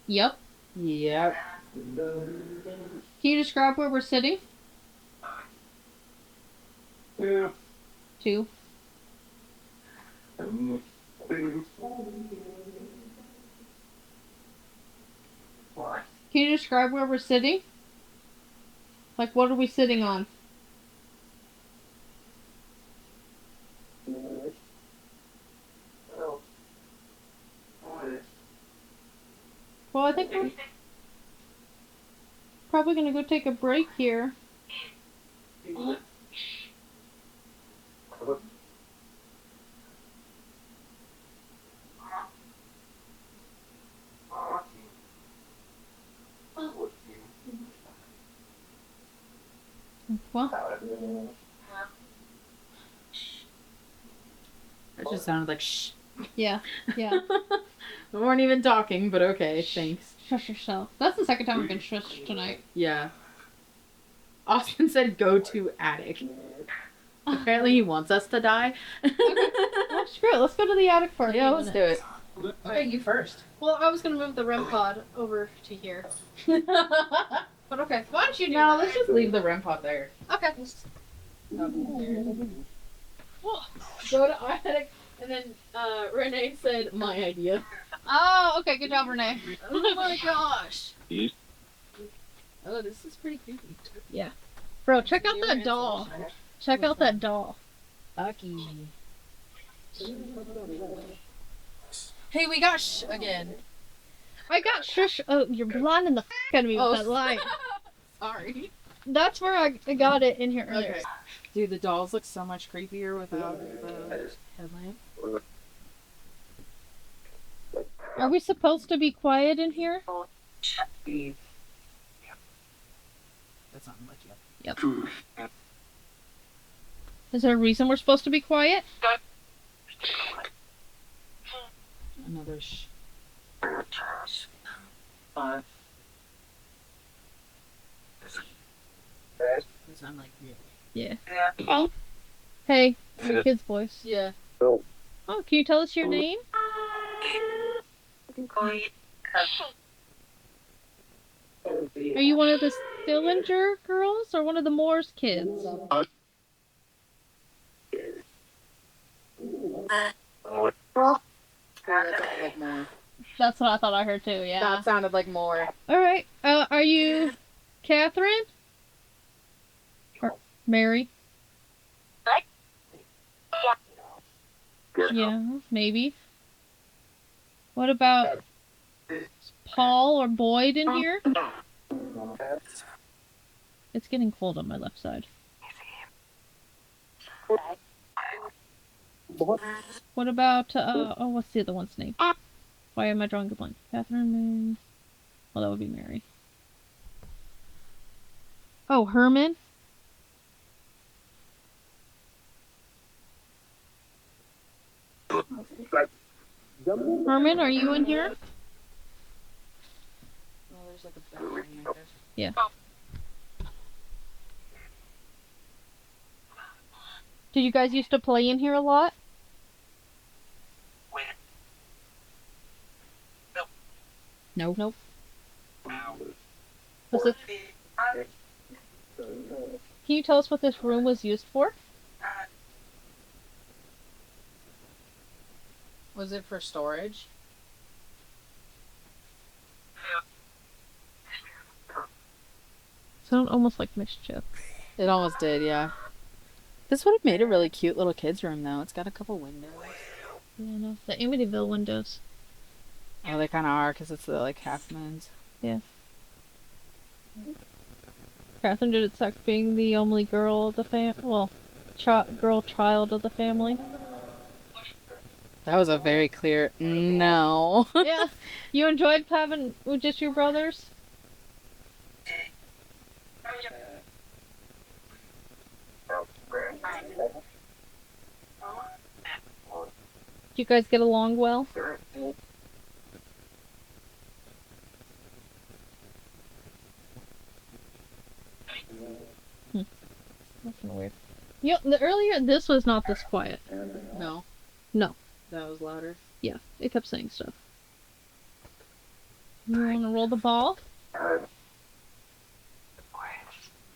Yep. Yep. Can you describe where we're sitting? Yeah. 2. Can you describe where we're sitting? Like, what are we sitting on? Well, I think we're probably gonna go take a break here. Well, That just sounded like shh. yeah, yeah. We weren't even talking, but okay, thanks. Shush yourself. That's the second time we've been shushed tonight. Yeah. Austin said go to attic. Apparently he wants us to die. Well, screw it. Let's go to the attic for a few Yeah, let's do minutes. it. Okay, you first. Well, I was gonna move the REM pod over to here. But okay, why don't you do No, that? let's just leave the REM pod there. Okay. Go to attic, and then Renee said my idea. Oh, okay. Good job, Renee. Oh my gosh. Oh, this is pretty creepy. Bro, check out that doll. Check out that doll. Bucky. Hey, we got shh again. I got shush. Oh, you're blinding the out of me with that light. Sorry. That's where I got it in here earlier. Okay. Dude, the dolls look so much creepier without the headlamp. Are we supposed to be quiet in here? That's not much yet. Yep. Is there a reason we're supposed to be quiet? Another shh. It's not like really. Yeah. Oh. Hey, your kid's voice. Yeah. Oh, can you tell us your name? Are you one of the Stillinger girls or one of the Moore's kids? That sounded like more. That's what I thought I heard too, yeah. That sounded like more. Alright, are you Catherine? Or Mary? Yeah, maybe. What about Paul or Boyd in here? It's getting cold on my left side. What about, oh, what's the other one's name? Why am I drawing a blank? Catherine, Mary. Well, that would be Mary. Oh, Herman? Herman, are you in here? Oh, there's like a bell right there. Yeah. Did you guys used to play in here a lot? Nope. Nope. Was it... Can you tell us what this room was used for? Was it for storage? Sounded almost like mischief. It almost did, yeah. This would have made a really cute little kid's room, though. It's got a couple windows. Yeah, no, the Amityville windows. Oh, they kind of are, because it's the, like, half moons. Yeah. Catherine did it suck being the only girl of the well, girl child of the family. That was a very clear no. Yeah. You enjoyed having with just your brothers? Do you guys get along well? That's kind of weird. Earlier this was not this quiet. No. No. That was louder. Yeah, it kept saying stuff. You want to roll the ball?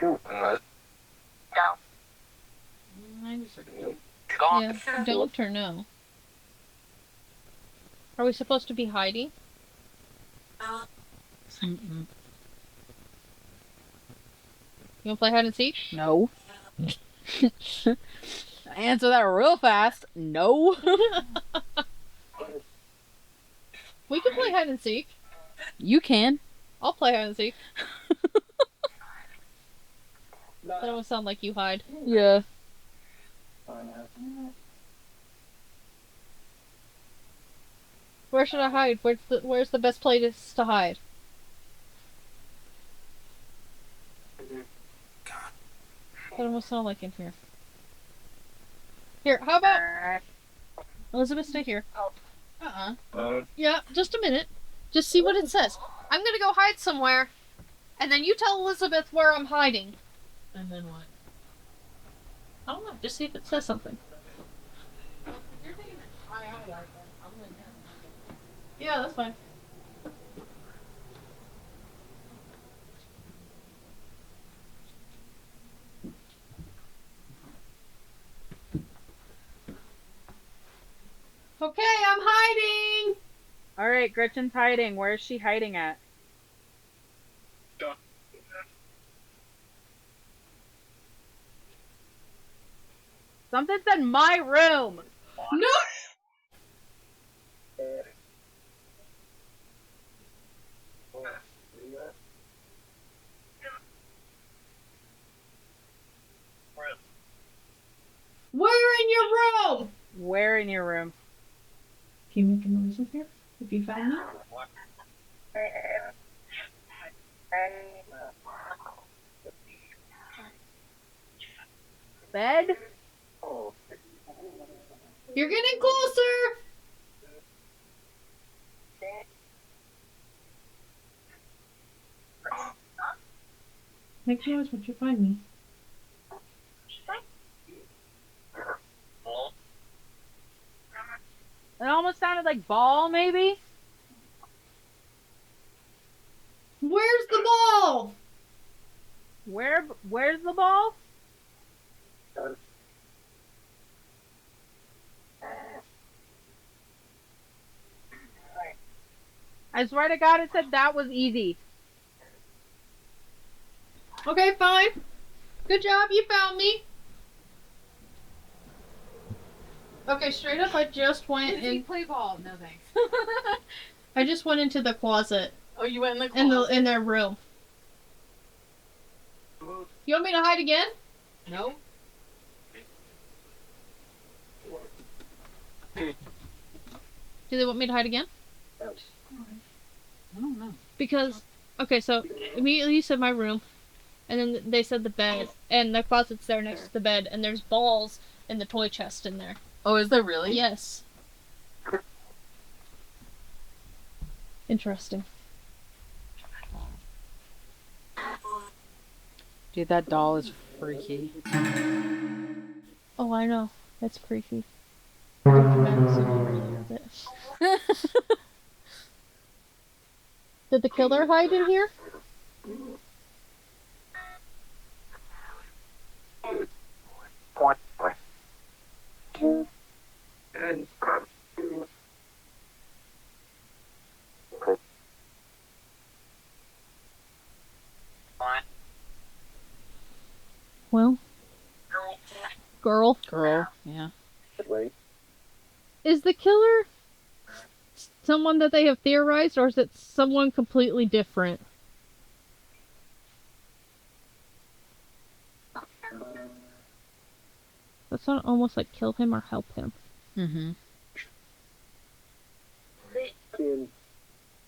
Yeah, don't or no. Are we supposed to be hiding? Mm-mm. You want to play hide and seek? No. Answer that real fast. No. We can play hide and seek. You can. I'll play hide and seek. That don't sound like you hide. Yeah. Where should I hide? Where's the best place to hide? That almost sound like in here. Here, how about Elizabeth, stay here. Yeah, just a minute. Just see what it says. I'm gonna go hide somewhere, and then you tell Elizabeth where I'm hiding. And then what? I don't know. Just see if it says something. Yeah, that's fine. Okay, I'm hiding! Alright, Gretchen's hiding. Where is she hiding at? Something said my room! No! Where in your room? Where in your room? Can you make a noise in here? If you found me? Bed? You're getting closer! Make noise once you find me. It almost sounded like ball, maybe? Where's the ball? Where's the ball? I swear to God, it said that was easy. Okay, fine. Good job, you found me. Okay, straight up, I just went in. Play ball. No thanks. I just went into the closet Oh, you went in the closet? in their room. You want me to hide again? No. Do they want me to hide again? I don't know. Because, okay, so immediately you said my room, and then they said the bed, and the closet's there next to the bed, and there's balls in the toy chest in there. Oh, is there really? Yes. Interesting. Dude, that doll is freaky. Oh, I know. That's creepy. Did the killer hide in here? Well, girl. Girl, yeah. Is the killer someone that they have theorized, or is it someone completely different? Let's not almost like kill him or help him. Mm-hmm.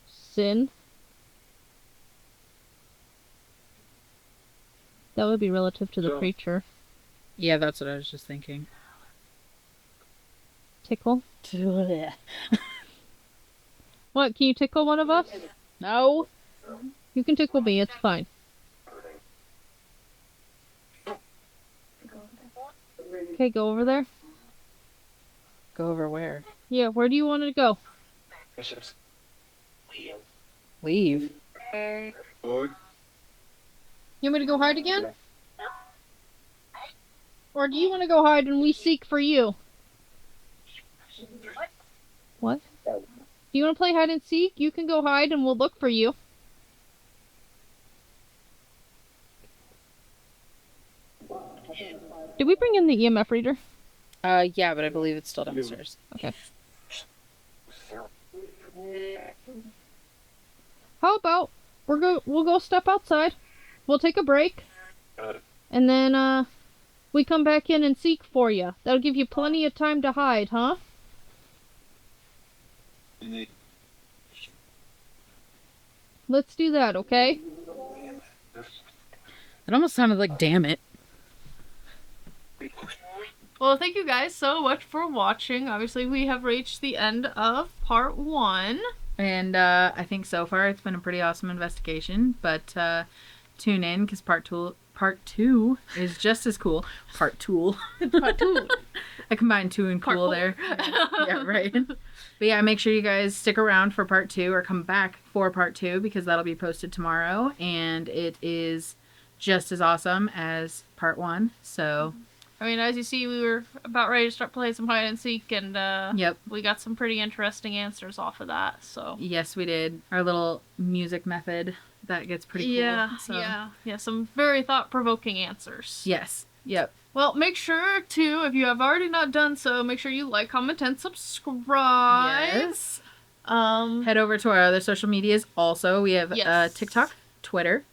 Sin? That would be relative to the creature. Yeah, that's what I was just thinking. Tickle? What, can you tickle one of us? No. You can tickle me, it's fine. Okay, go over there. Go over where? Yeah, where do you want to go? Leave. You want me to go hide again? Or do you want to go hide and we seek for you? What? Do you want to play hide and seek? You can go hide and we'll look for you. Did we bring in the EMF reader? Yeah, but I believe it's still downstairs. Okay. How about we'll go step outside. We'll take a break. And then we come back in and seek for you. That'll give you plenty of time to hide, huh? Let's do that, okay? It almost sounded like damn it. Well, thank you guys so much for watching. Obviously, we have reached the end of part 1. And I think so far it's been a pretty awesome investigation. But tune in because part two is just as cool. Part 2. Part 2. I combined 2 and Part cool four. there. Yeah, right. But yeah, make sure you guys stick around for part 2 or come back for part 2 because that'll be posted tomorrow. And it is just as awesome as part 1. So... I mean, as you see, we were about ready to start playing some hide and seek, and Yep. we got some pretty interesting answers off of that. So Yes, we did. Our little music method, that gets pretty cool. yeah, So. yeah, some very thought-provoking answers. Yes. Yep. Well, make sure to, if you have already not done so, make sure you like, comment, and subscribe. Yes. Head over to our other social medias. Also, we have Yes. TikTok, Twitter,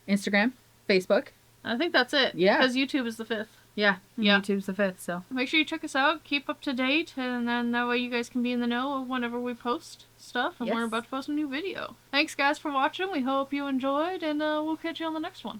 Instagram, Facebook. I think that's it. Yeah. Because YouTube is the 5th. Yeah. Yeah. YouTube's the 5th, so. Make sure you check us out, keep up to date, and then that way you guys can be in the know of whenever we post stuff, and we're Yes. about to post a new video. Thanks guys for watching, we hope you enjoyed, and we'll catch you on the next one.